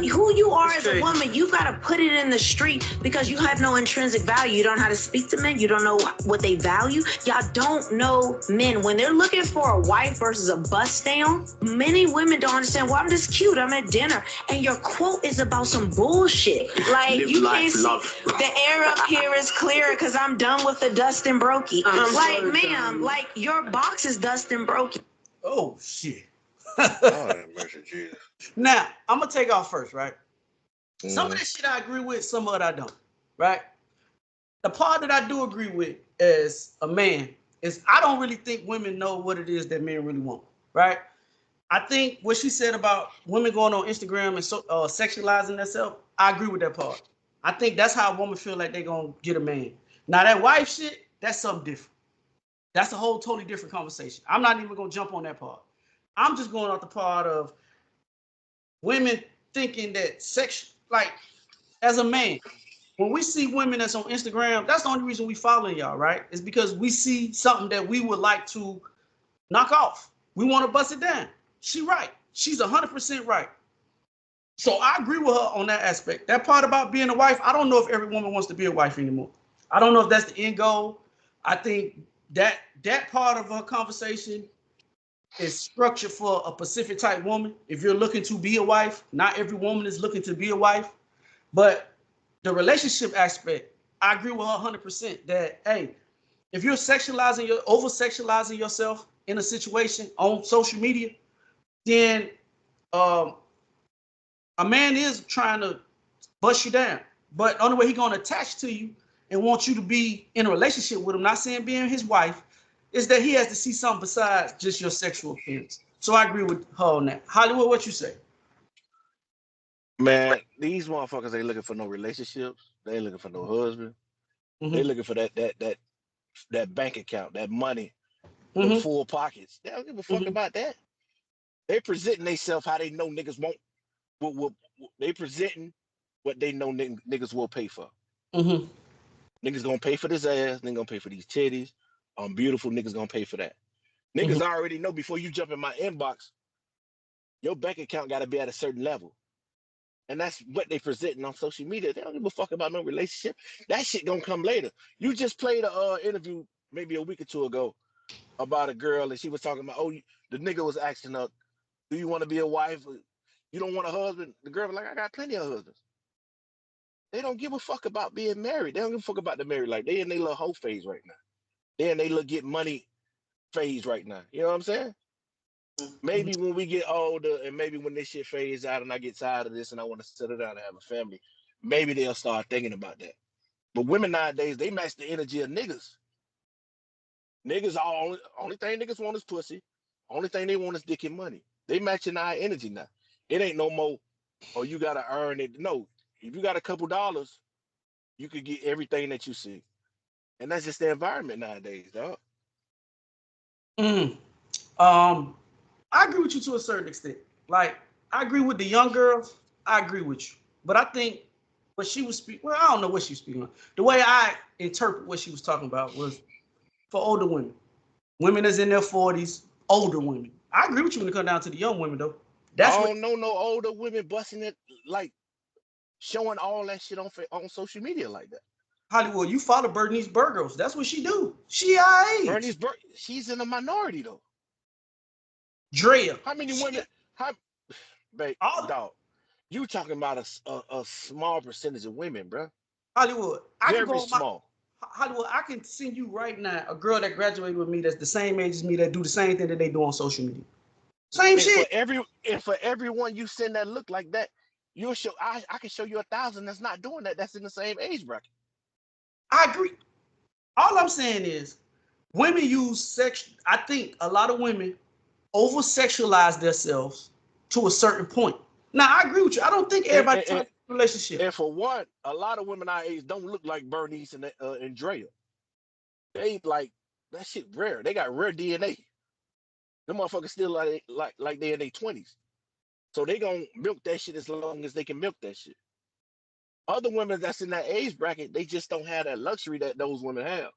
Who you are as a woman, you got to put it in the street because you have no intrinsic value. You don't know how to speak to men. You don't know what they value. Y'all don't know men. When they're looking for a wife versus a bust down, many women don't understand, well, I'm just cute. I'm at dinner. And your quote is about some bullshit. Like, Live you life, can't see. love. The air up here is clear because I'm done with the dust and brokey. Like, ma'am, like, your box is dust and brokey. Oh, shit. Oh, mercy, Jesus. Now, I'm going to take off first, right? Some of Mhm. that shit I agree with, some of it I don't, right? The part that I do agree with as a man is I don't really think women know what it is that men really want, right? I think what she said about women going on Instagram and sexualizing themselves, I agree with that part. I think that's how a woman feel like they gonna get a man. Now that wife shit, that's something different. That's a whole totally different conversation. I'm not even gonna jump on that part. I'm just going off the part of women thinking that sex, like as a man, when we see women that's on Instagram, that's the only reason we following y'all, right? It's because we see something that we would like to knock off. We want to bust it down. She right. She's 100% right. So I agree with her on that aspect. That part about being a wife, I don't know if every woman wants to be a wife anymore. I don't know if that's the end goal. I think that part of her conversation is structured for a specific type woman. If you're looking to be a wife, not every woman is looking to be a wife. But the relationship aspect, I agree with her 100% that, hey, if you're over sexualizing yourself in a situation on social media, then a man is trying to bust you down. But the only way he's going to attach to you and want you to be in a relationship with him, not saying being his wife, is that he has to see something besides just your sexual appearance. So I agree with her on that. Hollywood, what you say? Man, these motherfuckers ain't looking for no relationships. They ain't looking for no husband. They Mm-hmm. looking for that bank account, that money, them Mm-hmm. full pockets. They don't give a fuck Mm-hmm. about that. They presenting themselves how they know niggas won't. They presenting what they know niggas will pay for. Mm-hmm. Niggas gonna pay for this ass. Niggas gonna pay for these titties. Beautiful niggas gonna pay for that. Mm-hmm. Niggas already know before you jump in my inbox, your bank account got to be at a certain level. And that's what they presenting on social media. They don't give a fuck about no relationship. That shit gonna come later. You just played a interview maybe a week or two ago about a girl, and she was talking about, the nigga was asking her, do you want to be a wife? You don't want a husband? The girl was like, I got plenty of husbands. They don't give a fuck about being married. They don't give a fuck about the married life. They in their little hoe phase right now. They in their little get money phase right now. You know what I'm saying? Maybe when we get older and maybe when this shit fades out and I get tired of this and I want to settle down and have a family, maybe they'll start thinking about that. But women nowadays, they match the energy of niggas. Niggas are only thing niggas want is pussy. Only thing they want is dick and money. They matching our energy now. It ain't no more, you gotta earn it. No, if you got a couple dollars, you could get everything that you see. And that's just the environment nowadays, dog. Mm. Um, I agree with you to a certain extent. Like, I agree with the young girls. I agree with you. But I think what she was speaking, well, I don't know what she was speaking on. The way I interpret what she was talking about was for older women. Women that's in their 40s, older women. I agree with you when it comes down to the young women, though. That's I what don't know no older women busting it, like showing all that shit on social media like that. Hollywood, you follow Bernice Burgos. That's what she do. She our age. She's in a minority though. Drea. How many She women? How, babe, all dog? You talking about a small percentage of women, bro? Hollywood. I can Very go on my small. Hollywood, I can send you right now a girl that graduated with me that's the same age as me that do the same thing that they do on social media. Same And shit. for everyone you send that look like that, you'll show. I can show you 1,000 that's not doing that. That's in the same age bracket. I agree. All I'm saying is women use sex. I think a lot of women over sexualize themselves to a certain point. Now I agree with you. I don't think And, everybody and, trying and, to be in a relationship. and for one, a lot of women our age don't look like Bernice and Drea. They like that shit rare. They got rare DNA. Them motherfuckers still like they in their 20s. So they gonna milk that shit as long as they can milk that shit. Other women that's in that age bracket, they just don't have that luxury that those women have.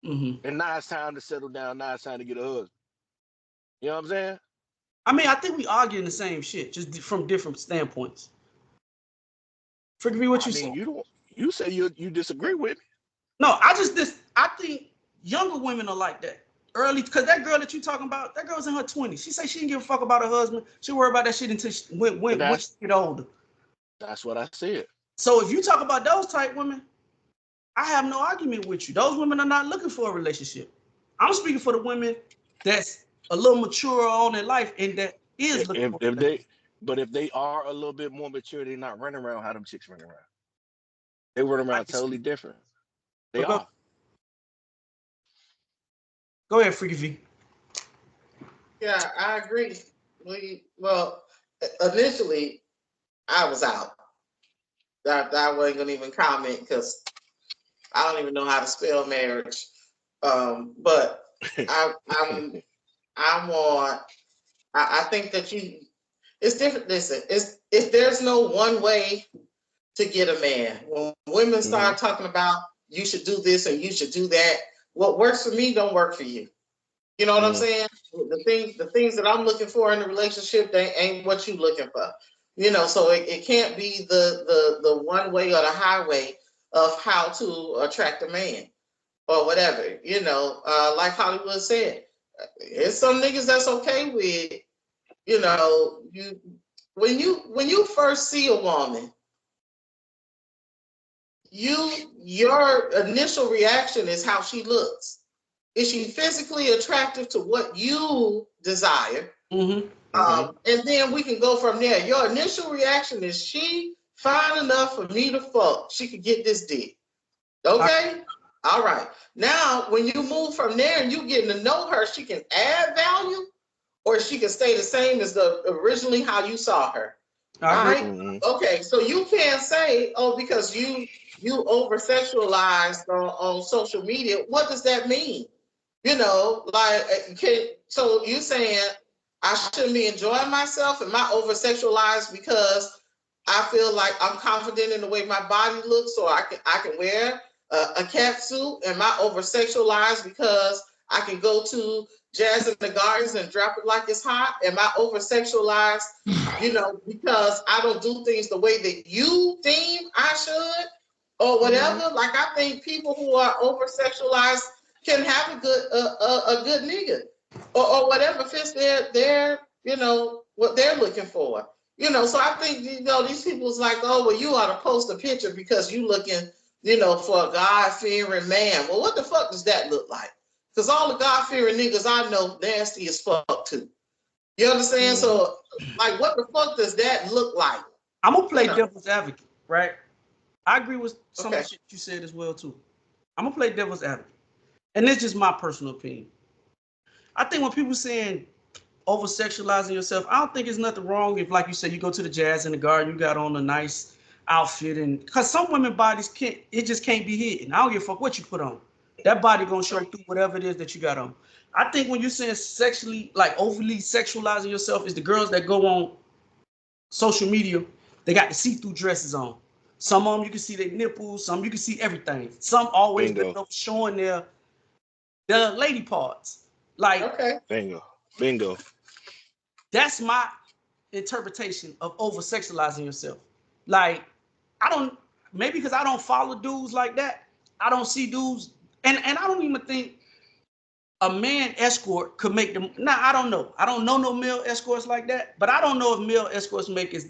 Mm-hmm. And now it's time to settle down. Now it's time to get a husband. You know what I'm saying? I mean, I think we arguing the same shit, just from different standpoints. Forgive me what I you mean, said. you don't. You say you disagree with me. No, I think younger women are like that. Early, because that girl that you talking about, that girl's in her 20s. She say she didn't give a fuck about her husband. She worry about that shit until she But when she get older. that's what I said. So if you talk about those type women, I have no argument with you. Those women are not looking for a relationship. I'm speaking for the women that's a little mature on in life and that is looking for a If relationship. they, but if they are a little bit more mature, they're not running around how them chicks running around. They run I around can see. totally different. They But are. go ahead, Freaky V. Yeah, I agree. Well, initially I was out. I wasn't gonna even comment because I don't even know how to spell marriage. But I'm on. I think that it's different. Listen, if there's no one way to get a man. When women start talking about you should do this and you should do that, what works for me don't work for you. You know what I'm saying? The things that I'm looking for in a relationship, they ain't what you looking for. You know, so it can't be the one way or the highway of how to attract a man or whatever. You know, like Hollywood said, there's some niggas that's okay with, you know, when you first see a woman, your initial reaction is how she looks. Is she physically attractive to what you desire? And then we can go from there. Your initial reaction is she fine enough for me to fuck. She could get this dick. Okay? All right. Now, when you move from there and you getting to know her, she can add value or she can stay the same as the originally how you saw her. All right. Okay. So you can't say, oh, because you over sexualized on social media. What does that mean? You know, like, so you saying I shouldn't be enjoying myself? Am I over sexualized because I feel like I'm confident in the way my body looks, so I can wear a cat suit? Am I over sexualized because I can go to Jazz in the Gardens and drop it like it's hot? Am I over sexualized, you know, because I don't do things the way that you deem I should, or whatever? Like, I think people who are over sexualized can have a good nigga, or whatever fits their you know what they're looking for. You know, so I think, you know, these people's like, oh, well, you ought to post a picture because you looking, you know, for a God-fearing man. Well, what the fuck does that look like? Because all the God-fearing niggas I know nasty as fuck too. You understand? So, like, what the fuck does that look like? I'm gonna play devil's advocate, right? I agree with some of the shit you said as well too. I'm gonna play devil's advocate, and it's just my personal opinion. I think when people saying over sexualizing yourself, I don't think there's nothing wrong if, like you said, you go to the Jazz in the Garden, you got on a nice outfit, and because some women bodies can't be hidden. I don't give a fuck what you put on. That body gonna show through whatever it is that you got on. I think when you're saying sexually, like overly sexualizing yourself, is the girls that go on social media, they got the see-through dresses on. Some of them you can see their nipples, some you can see everything. Some always been showing their lady parts. Like, Bingo. That's my interpretation of over sexualizing yourself. Like, I don't, maybe because I don't follow dudes like that. I don't see dudes, and I don't even think a man escort could make them. Nah, I don't know. I don't know no male escorts like that, but I don't know if male escorts make as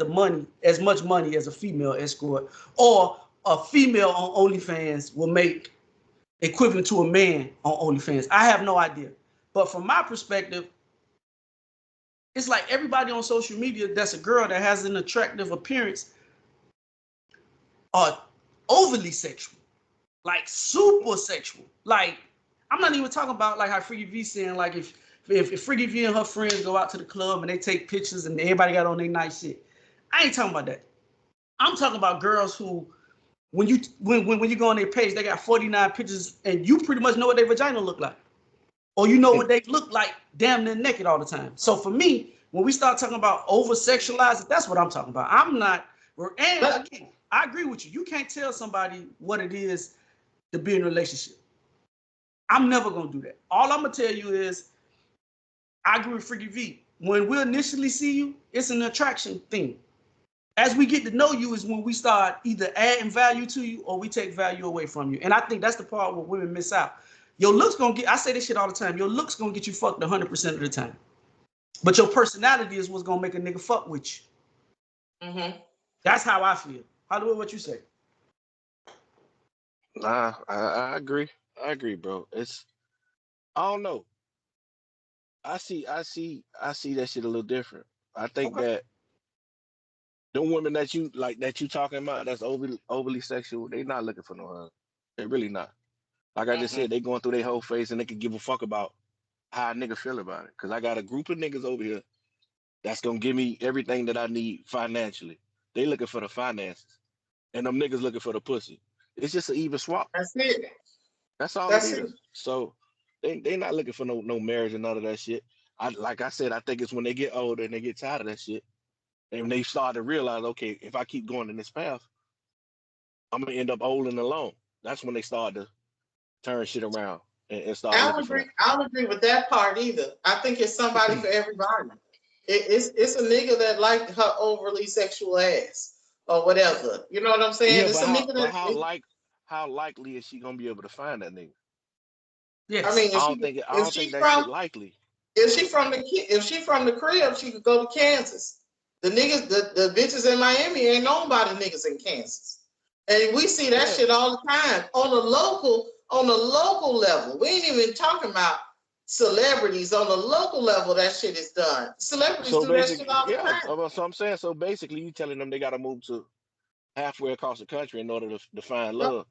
much money as a female escort, or a female on OnlyFans will make equivalent to a man on OnlyFans. I have no idea. But from my perspective, it's like everybody on social media that's a girl that has an attractive appearance are overly sexual, like super sexual. Like, I'm not even talking about like how Freaky V saying, like, if Freaky V and her friends go out to the club and they take pictures and everybody got on their nice shit. I ain't talking about that. I'm talking about girls who, when you go on their page, they got 49 pictures and you pretty much know what their vagina look like. Or you know what they look like damn near naked all the time. So for me, when we start talking about over sexualizing, that's what I'm talking about. I'm not, and again, I agree with you. You can't tell somebody what it is to be in a relationship. I'm never gonna do that. All I'm gonna tell you is I agree with Freaky V. When we initially see you, it's an attraction thing. As we get to know you is when we start either adding value to you or we take value away from you. And I think that's the part where women miss out. Your looks gonna get, I say this shit all the time, your looks gonna get you fucked 100% of the time. But your personality is what's gonna make a nigga fuck with you. Mm-hmm. That's how I feel. How do what you say? Nah, I agree. I agree, bro. I don't know. I see that shit a little different. I think Okay. that the women that you talking about that's overly sexual, they not looking for no hug. They really not. Like I just Mm-mm. said, they going through their whole phase and they can give a fuck about how a nigga feel about it. Cause I got a group of niggas over here that's gonna give me everything that I need financially. They looking for the finances. And them niggas looking for the pussy. It's just an even swap. That's it. That's all it That's it. is. So they not looking for no marriage and none of that shit. Like I said, I think it's when they get older and they get tired of that shit. And when they start to realize, okay, if I keep going in this path, I'm gonna end up old and alone. That's when they start to turn shit around and start I looking don't for agree. that. I don't agree with that part either. I think it's somebody for everybody. It's a nigga that like her overly sexual ass or whatever. You know what I'm saying? Yeah, It's but a nigga that how likely is she gonna be able to find that nigga? I Yes. mean, I if don't she think that shit from likely. if she from the crib, she could go to Kansas. The niggas, the bitches in Miami ain't known by the niggas in Kansas, and we see that Yeah. shit all the time on the local level. We ain't even talking about celebrities on the local level. That shit is done. Celebrities So do that shit basically, all the yeah. time. So I'm saying, so basically, you telling them they gotta move to halfway across the country in order to find love.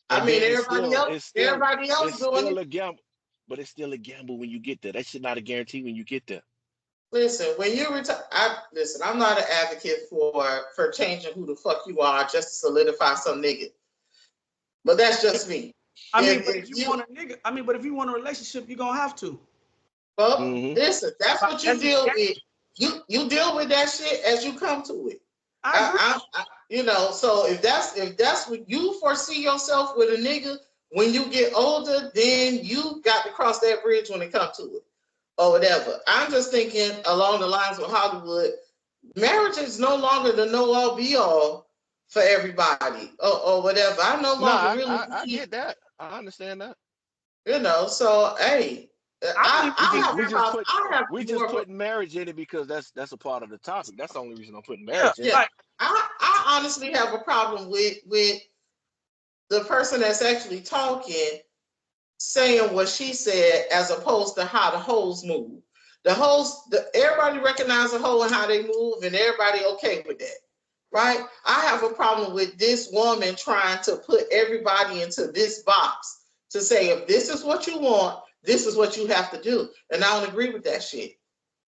I And mean, then everybody else it's doing still it. a gamble, but it's still a gamble when you get there. That shit not a guarantee when you get there. Listen, when you retire, listen. I'm not an advocate for changing who the fuck you are just to solidify some nigga. But that's just me. I mean, but If if you you want a nigga, I mean, but if you want a relationship, you're gonna have to. well, Hmm. listen, that's Like, what you deal with. You deal with that shit as you come to it. I agree. You know, so if that's what you foresee yourself with a nigga when you get older, then you got to cross that bridge when it comes to it or whatever. I'm just thinking along the lines of Hollywood. Marriage is no longer the know all be all for everybody or whatever. I no No, longer really I see, get that. I understand that. you know. So hey, I don't even We I think. have we just put I have we just more of a putting marriage in it because that's a part of the topic. That's the only reason I'm putting Yeah, marriage in it. yeah. like I honestly have a problem with the person that's actually talking saying what she said as opposed to how the hoes move. Everybody recognize the hoe and how they move, and everybody okay with that, right? I have a problem with this woman trying to put everybody into this box to say if this is what you want, this is what you have to do, and I don't agree with that shit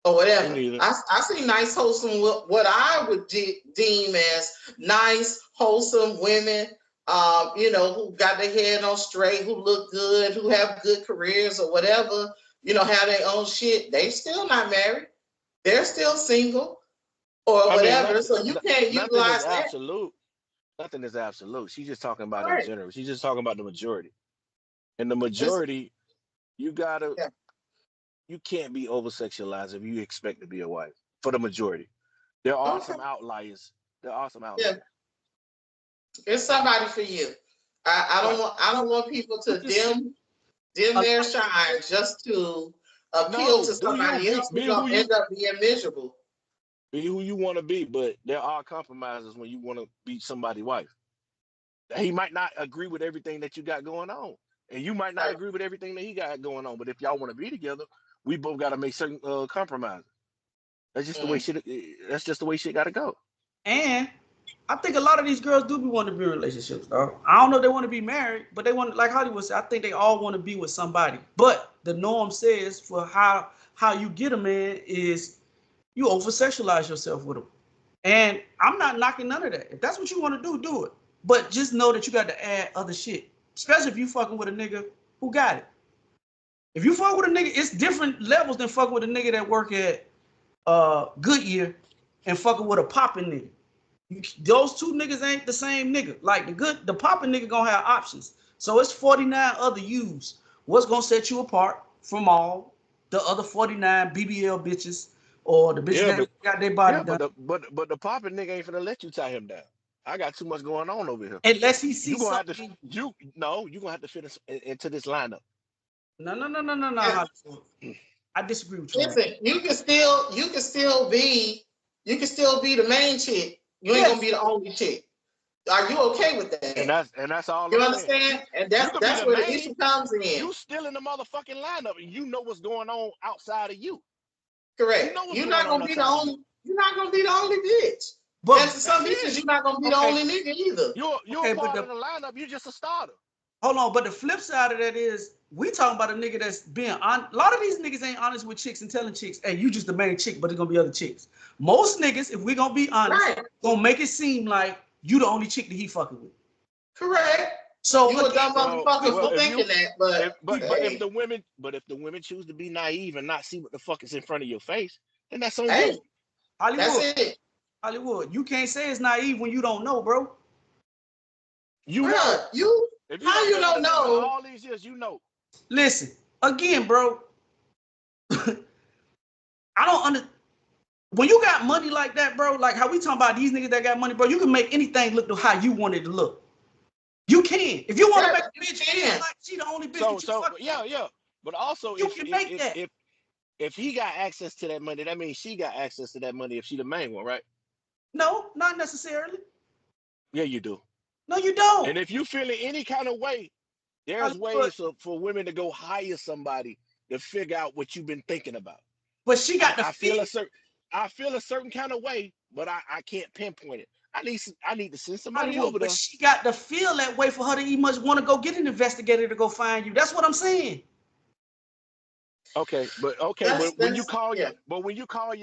or Me whatever. neither. I see nice, wholesome, what I would deem as nice, wholesome women, who got their head on straight, who look good, who have good careers or whatever, have their own shit. They still not married. They're still single or I mean, whatever. So you can't nothing is utilize that. absolute. Nothing is absolute. She's just talking about in Right. general. She's just talking about the majority. And the It's, majority, you gotta yeah. you can't be over sexualized if you expect to be a wife. For the majority, there are Okay. some outliers. There are some Yeah. outliers. It's somebody for you. I right. I don't want people I'm to just saying, dim a lot their of these shine girls, just to appeal No, to do you somebody else who's be gonna who you end up being miserable. be who you want to be, but there are compromises when you want to be somebody's wife. He might not agree with everything that you got going on, and you might not Right. agree with everything that he got going on. But if y'all want to be together, we both got to make certain compromises. That's just the way Mm. shit. That's just the way shit got to go. and I think a lot of these girls do be wanting to be in relationships, dog. I don't know if they want to be married, but they want, like Hollywood said, I think they all want to be with somebody. But the norm says for how you get a man is you over sexualize yourself with them. And I'm not knocking none of that. If that's what you want to do it. But just know that you got to add other shit. Especially if you fucking with a nigga who got it. If you fuck with a nigga, it's different levels than fucking with a nigga that work at Goodyear and fucking with a popping nigga. Those two niggas ain't the same nigga. Like the popping nigga gonna have options. So it's 49 other yous. What's gonna set you apart from all the other 49 BBL bitches or the bitches that got their body done. But the popping nigga ain't finna let you tie him down. I got too much going on over here. Unless he sees you gonna something. have to you gonna have to fit into this lineup. No. I disagree with you. Listen, you can still be the main chick. You ain't gonna be the only chick. Are you okay with that? And that's all. You I'm understand? saying. And that's where the issue comes in. You still in the motherfucking lineup, and you know what's going on outside of you. Correct. You know You're not gonna be the only. You're not gonna be the only bitch. But and to some bitches, you're not gonna be the only nigga either. You're part of the lineup. You're just a starter. Hold on, but the flip side of that is we talking about a nigga that's being on. A lot of these niggas ain't honest with chicks and telling chicks, hey, you just the main chick, but there's gonna be other chicks. Most niggas, if we gonna be honest, gonna make it seem like you the only chick that he fucking with. Correct. So you a dumb motherfucker for thinking that, but if the women choose to be naive and not see what the fuck is in front of your face, then that's on you. Hollywood. That's it. Hollywood. You can't say it's naive when you don't know, bro. You know. How you don't know? All these years, you know. Listen, again, bro. I don't understand. When you got money like that, bro, like how we talking about these niggas that got money, bro, you can make anything look to how you want it to look. You can. If you want to make a bitch feel like she the only bitch yeah. But also, you can make that. If he got access to that money, that means she got access to that money if she the main one, right? No, not necessarily. Yeah, you do. No, you don't. And if you feel in any kind of way, there's ways for women to go hire somebody to figure out what you've been thinking about. But she got I feel a certain kind of way, but I can't pinpoint it. I need to send somebody over there. But she got to feel that way for her to even want to go get an investigator to go find you. That's what I'm saying. Okay, but when you call your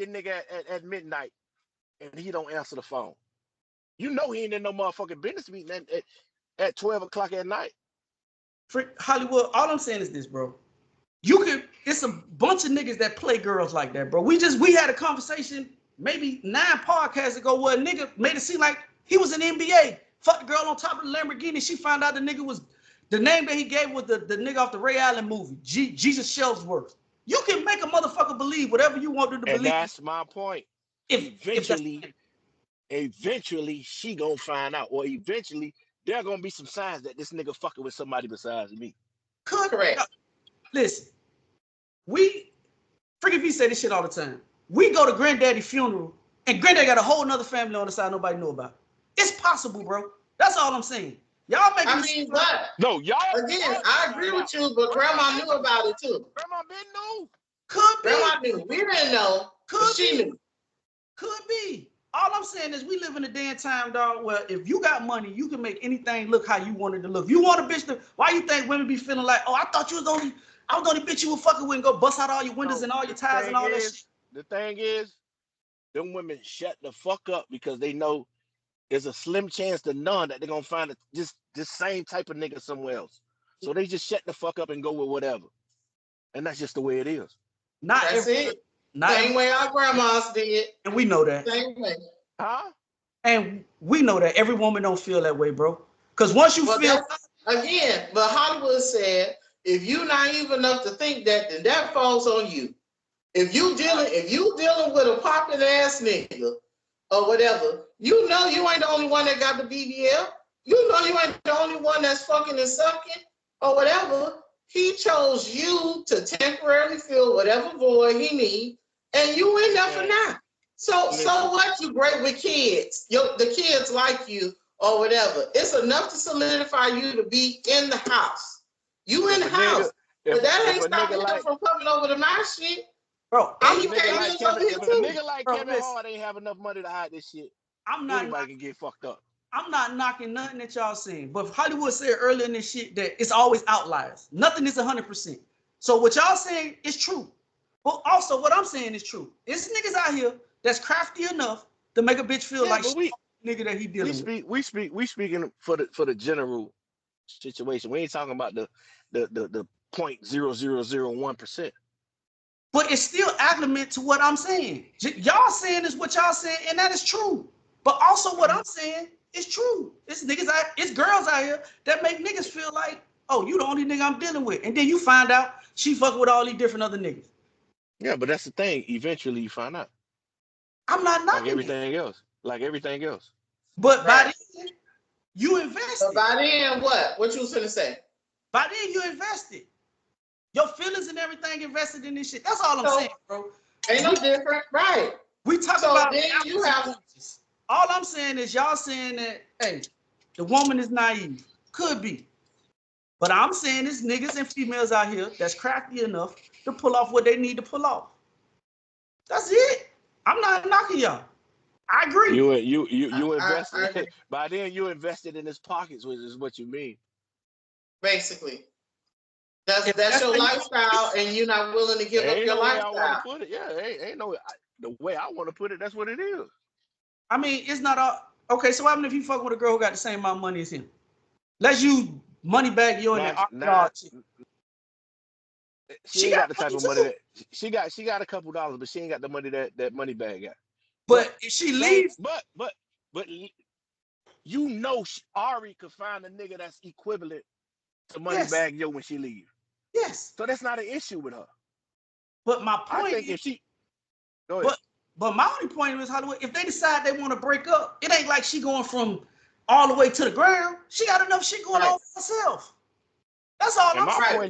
nigga at midnight and he don't answer the phone, you know he ain't in no motherfucking business meeting at 12 o'clock at night. Hollywood, all I'm saying is this, bro. It's a bunch of niggas that play girls like that, bro. We had a conversation maybe 9 podcasts ago where a nigga made it seem like he was in the NBA. Fucked the girl on top of the Lamborghini. She found out the nigga was, the name that he gave was the nigga off the Ray Allen movie, Jesus Shellsworth. You can make a motherfucker believe whatever you want them to believe. And that's my point. Eventually she gonna find out, or eventually there gonna be some signs that this nigga fucking with somebody besides me. Correct. Listen, Freaky V say this shit all the time. We go to granddaddy's funeral, and granddaddy got a whole nother family on the side nobody know about. It's possible, bro. That's all I'm saying. Y'all making I agree with you, but grandma knew about it too. Grandma didn't know. Grandma knew. We didn't know. She knew. Could be. All I'm saying is we live in a day and time, dog, where if you got money, you can make anything look how you want it to look. If you want a bitch to, why you think women be feeling like, oh, I thought I was the only bitch you would fucking with and go bust out all your windows and all your tires and all that shit. The thing is, them women shut the fuck up because they know there's a slim chance to none that they're gonna find this same type of nigga somewhere else. So they just shut the fuck up and go with whatever. And that's just the way it is. Same way our grandmas did. And we know that. Same way. Huh? And we know that every woman don't feel that way, bro. Because once you feel again, but Hollywood said, if you naive enough to think that, then that falls on you. If you dealing with a popping ass nigga or whatever, you know you ain't the only one that got the BBL. You know you ain't the only one that's fucking and sucking or whatever. He chose you to temporarily fill whatever void he need, and you in there for now. So what? You great with kids. The kids like you or whatever. It's enough to solidify you to be in the house. You in the house. But that ain't stopping him from coming over to my shit. Bro, if a nigga like Kevin Hart ain't have enough money to hide this shit, anybody can get fucked up. I'm not knocking nothing that y'all saying, but Hollywood said earlier in this shit that it's always outliers. Nothing is 100%. So what y'all saying is true. But also what I'm saying is true. It's niggas out here that's crafty enough to make a bitch feel like nigga that he dealing with. We speaking for the general situation. We ain't talking about the 0.0001%. But it's still acclimate to what I'm saying. Y'all saying is what y'all saying, and that is true. But also what I'm saying is true. It's girls out here that make niggas feel like, oh, you the only nigga I'm dealing with. And then you find out she fucking with all these different other niggas. Yeah, but that's the thing. Eventually, you find out, I'm not like knocking it. everything else. Like everything else. But Right. by then, you But invested. by then, what? What you was gonna say? By then, you invested. Your feelings and everything invested in this shit. That's all I'm So saying, bro. ain't no different, right? We talk So about then you apples and have oranges. All I'm saying is y'all saying that, hey, the woman is naive. Could be. But I'm saying there's niggas and females out here that's crafty enough to pull off what they need to pull off. That's it. I'm not knocking y'all. I agree. You I invested. agree. By then, you invested in his pockets, which is what you mean. Basically. If That's that's your how you lifestyle, and you're not willing to give up Ain't your no way I want to lifestyle. put it. Yeah, ain't no the way I want to put it. That's what it is. I mean, it's not all okay. So what happens if you fuck with a girl who got the same amount of money as him? Let's use money bag you and Now, that now shit. she She ain't got got the type money of money too. that she got a couple dollars, but she ain't got the money that money bag got. But But if she same, leaves, but you know, Ari could find a nigga that's equivalent to money yes, bag yo when she leave. yes. So that's not an issue with her. But my I point think is, if she go ahead. but my only point is Hollywood. If they decide they want to break up, it ain't like she going from all the way to the ground. She got enough shit going Right. on for herself. That's all And I'm my saying. Right.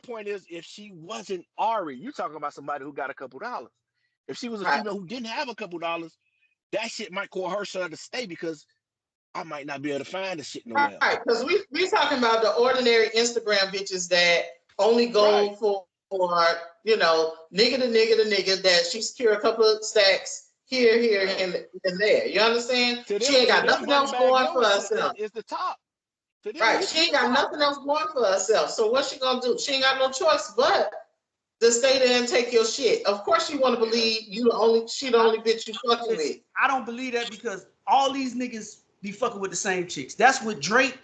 point is, But if she wasn't Ari, you talking about somebody who got a couple dollars. If she was a right. female who didn't have a couple dollars, that shit might coerce her to stay because I might not be able to find the shit nowhere else. Right. Because we talking about the ordinary Instagram bitches that only Right. go for nigga to nigga to nigga that she secure a couple of stacks here, Yeah. and there. You understand? She ain't To got them, nothing money else bag going yo for herself. is the top. To them, Right. he She she ain't the got top. nothing else going for herself. So what's she gonna do? She ain't got no choice but to stay there and take your shit. Of course she wanna Yeah. believe she the only bitch you fucking with. I don't believe that because all these niggas be fucking with the same chicks. That's what Drake.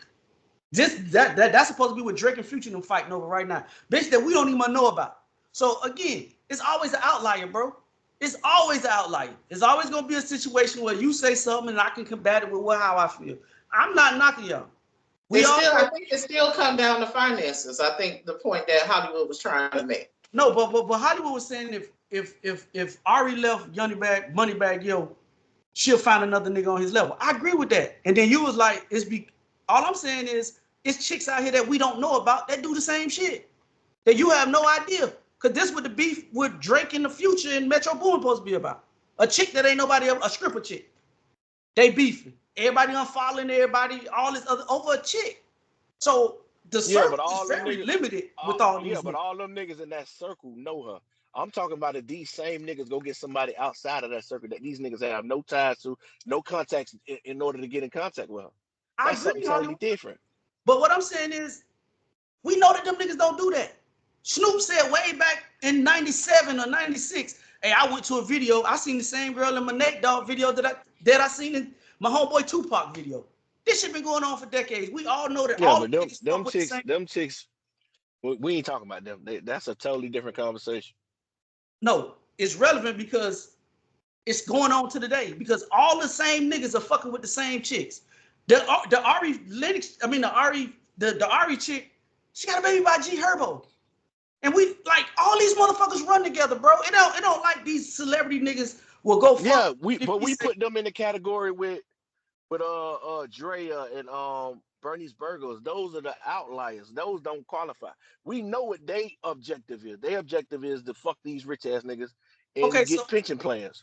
That's supposed to be what Drake and Future them fighting over right now. Bitch that we don't even know about. So again, it's always an outlier, bro. It's always an outlier. It's always gonna be a situation where you say something and I can combat it with how I feel. I'm not knocking y'all. I think it still come down to finances. I think the point that Hollywood was trying to make. No, but Hollywood was saying if Ari left Money Bag Yo, she'll find another nigga on his level. I agree with that. And then you was like, all I'm saying is it's chicks out here that we don't know about that do the same shit. That you have no idea. Cause this what the beef with Drake in the Future and Metro Boomin supposed to be about. A chick that ain't nobody else, a stripper chick. They beefing. Everybody unfollowing everybody, all this other over a chick. So the Yeah, but circle is all them very niggas, limited with all yeah, these but niggas. all them niggas in that circle know her. I'm talking about if these same niggas go get somebody outside of that circle that these niggas have no ties to, no contacts in order to get in contact with her. I That's something agree, totally Hollywood. different. But what I'm saying is, we know that them niggas don't do that. Snoop said way back in 97 or 96, hey, I went to a video. I seen the same girl in my Nate Dogg video that I seen in my homeboy Tupac video. This shit been going on for decades. We all know that Yeah, all but the niggas fuck with the same. them chicks, we ain't talking about them. That's a totally different conversation. No, it's relevant because it's going on to the day because all the same niggas are fucking with the same chicks. The Ari Lennox, I mean the Ari chick, she got a baby by G Herbo. And we like all these motherfuckers run together, bro. It don't like these celebrity niggas will go fuck. Yeah, we put them in the category with Drea and Bernice Burgos. Those are the outliers. Those don't qualify. We know what they objective is. Their objective is to fuck these rich ass niggas Okay, and so get pension plans.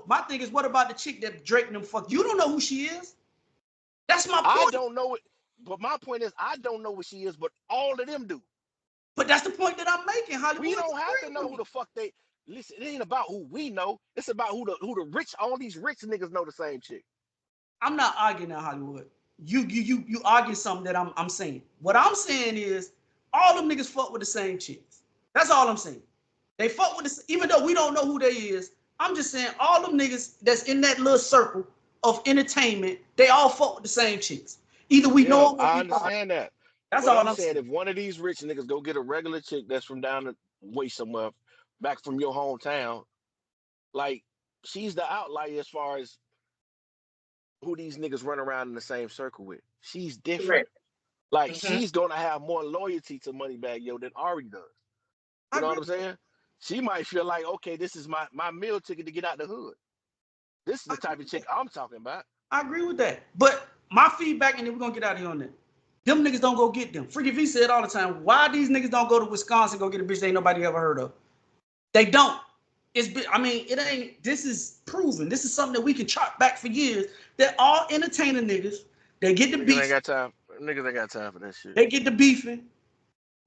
my thing is, what about the chick that Drake and them fuck? You don't know who she is. That's my I point. don't know it, but my point is I don't know what she is, but all of them do. But that's the point that I'm making, We Hollywood. don't have to Agree know with who me. the fuck they listen. It ain't about who we know. It's about who the rich. All these rich niggas know the same chick. I'm not arguing that, Hollywood. You argue something that I'm saying. What I'm saying is all them niggas fuck with the same chicks. That's all I'm saying. They fuck with this, even though we don't know who they is. I'm just saying all them niggas that's in that little circle of entertainment, they all fuck with the same chicks. Either we Yeah, know them or I we don't. understand that. That's But all I'm I'm saying saying. if one of these rich niggas go get a regular chick that's from down the way somewhere, back from your hometown, like she's the outlier as far as who these niggas run around in the same circle with. She's different. Correct. Like Mm-hmm. she's gonna have more loyalty to Moneybag Yo than Ari does. You I know what agree. I'm saying? she might feel like, okay, this is my meal ticket to get out the hood. This is the type of chick I'm talking about. I agree with that. But my feedback, and then we're gonna get out of here on that. Them niggas don't go get them. Freaky V said all the time, why these niggas don't go to Wisconsin go get a bitch they ain't nobody ever heard of? They don't. I mean, it ain't, this is proven. This is something that we can chart back for years. They're all entertainer niggas. They get the Niggas beef. ain't got time. Niggas ain't got time for that shit. They get the beefing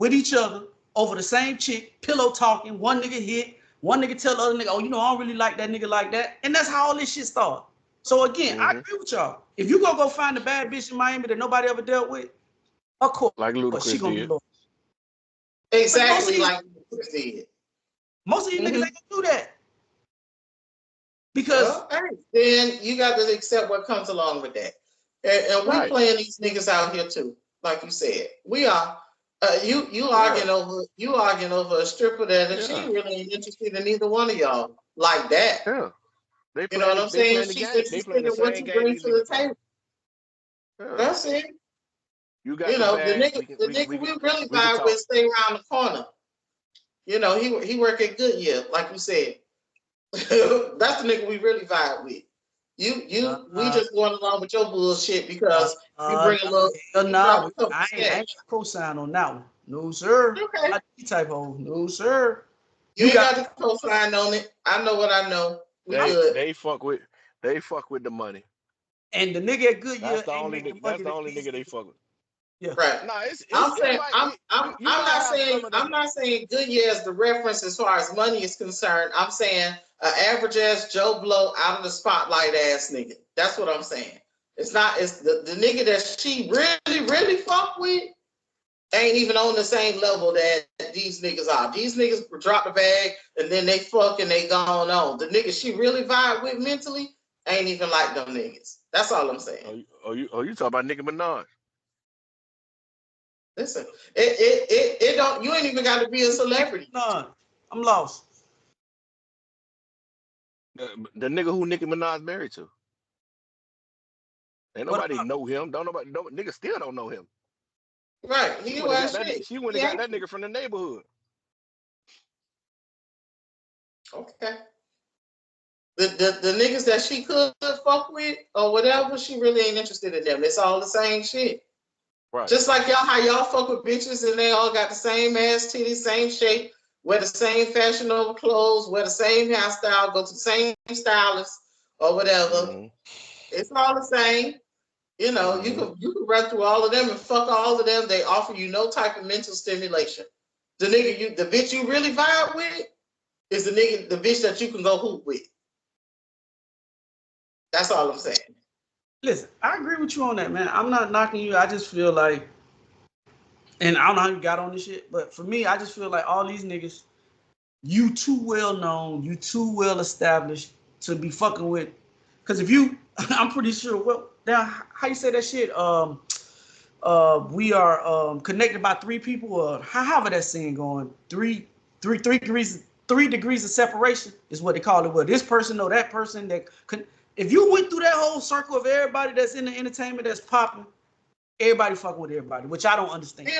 with each other over the same chick, pillow talking. One nigga hit, one nigga tell the other nigga, oh, you know, I don't really like that nigga like that. And that's how all this shit started. So again, I agree with y'all. If you go find a bad bitch in Miami that nobody ever dealt with, of course, like she Ludacris gonna be did. lost. Exactly like Ludacris did. Most of these niggas ain't gonna do that. Because then you got to accept what comes along with that. And we playing these niggas out here too, like you said. We are. You arguing over a stripper that she really ain't interested in either one of y'all like that. Yeah. You know what I'm saying? She's interested in what you bring to the table. Yeah. That's it. You got the nigga we really vibe with stay around the corner. You know, he work at Goodyear, like you said. That's the nigga we really vibe with. We just going along with your bullshit because you bring a little. I ain't co-sign on that one. No, sir. Okay. Not the type of. No, sir. You ain't got to co-sign on it. I know what I know. They fuck with the money. And the nigga at Goodyear that's the only nigga they fuck with. Yeah. Right. No, I'm not saying Goodyear is the reference as far as money is concerned. I'm saying an average ass Joe Blow out of the spotlight ass nigga. That's what I'm saying. It's the nigga that she really fuck with ain't even on the same level that these niggas are. These niggas drop the bag and then they fuck and they gone on. The nigga she really vibe with mentally ain't even like them niggas. That's all I'm saying. You talking about Nicki Minaj? Listen, it don't. You ain't even got to be a celebrity. No, I'm lost. The nigga who Nicki Minaj married to. Ain't nobody know him. Nigga still don't know him. Right. She went and got that nigga from the neighborhood. Okay. The niggas that she could fuck with or whatever, she really ain't interested in them. It's all the same shit. Right. Just like y'all, how y'all fuck with bitches and they all got the same ass titties, same shape, wear the same fashion over clothes, wear the same hairstyle, go to the same stylist or whatever. Mm-hmm. It's all the same. You know, mm-hmm. you can run through all of them and fuck all of them. They offer you no type of mental stimulation. The bitch you really vibe with is the bitch that you can go hoop with. That's all I'm saying. Listen, I agree with you on that, man. I'm not knocking you. I just feel like, and I don't know how you got on this shit, but for me, I just feel like all these niggas, you too well known, you too well established to be fucking with. Because if you, I'm pretty sure, well, now, how you say that shit? We are connected by three people, or however that saying going, three degrees of separation is what they call it. Well, this person or that person that could. If you went through that whole circle of everybody that's in the entertainment that's popping, everybody fucking with everybody, which I don't understand.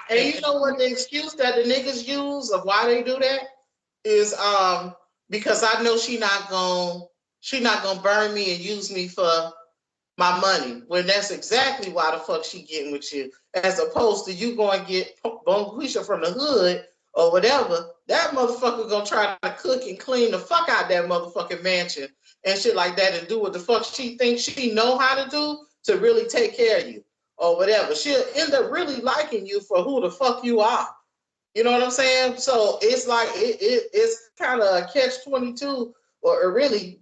And you know what the excuse that the niggas use of why they do that is because I know she not gonna burn me and use me for my money. When that's exactly why the fuck she getting with you, as opposed to you going to get Bonquisha from the hood or whatever. That motherfucker gonna try to cook and clean the fuck out that motherfucking mansion and shit like that and do what the fuck she thinks she know how to do to really take care of you or whatever. She'll end up really liking you for who the fuck you are. You know what I'm saying? So it's like it's kind of a catch-22 or a really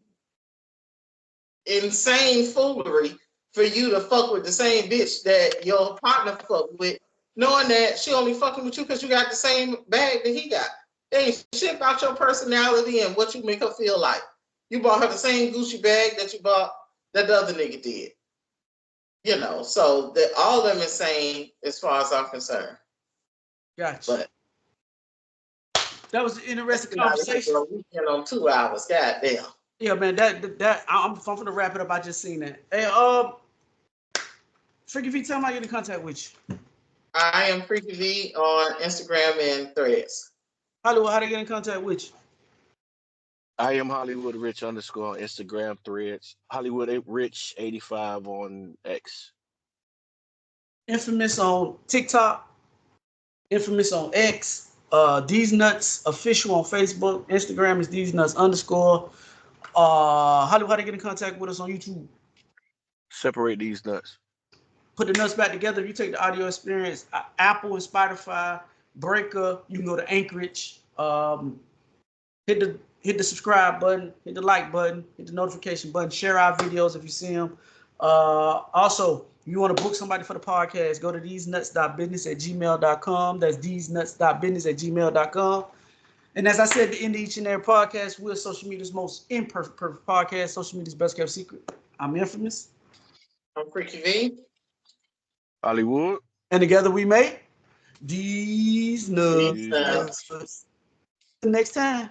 insane foolery for you to fuck with the same bitch that your partner fuck with, knowing that she only fucking with you because you got the same bag that he got. They ain't shit about your personality and what you make her feel like. You bought her the same Gucci bag that you bought that the other nigga did. You know, so that all of them insane as far as I'm concerned. Gotcha. But that was an interesting conversation. We get on 2 hours. Goddamn. Yeah, man. I'm gonna wrap it up. I just seen that. Hey, Freaky V, tell me how to get in contact with you. I am Freaky V on Instagram and Threads. Hollywood, how they get in contact with you? I am Hollywood Rich underscore on Instagram, Threads. Hollywood Rich 85 on X. Infamous on TikTok, Infamous on X, Theze Nutz official on Facebook, Instagram is Theze Nutz underscore. Hollywood, how they get in contact with us on YouTube? Separate these nuts. Put the nuts back together. If you take the audio experience, Apple and Spotify, Breaker, you can go to Anchorage. Hit the subscribe button, hit the like button, hit the notification button, share our videos if you see them. Also, if you want to book somebody for the podcast, go to thesenuts.business@gmail.com. That's thesenuts.business@gmail.com. And as I said at the end of each and every podcast, we're social media's most imperfect podcast, social media's best kept secret. I'm Infamous. I'm Freaky V. Hollywood. And together we make Theze Nutz. These nuts. Next time.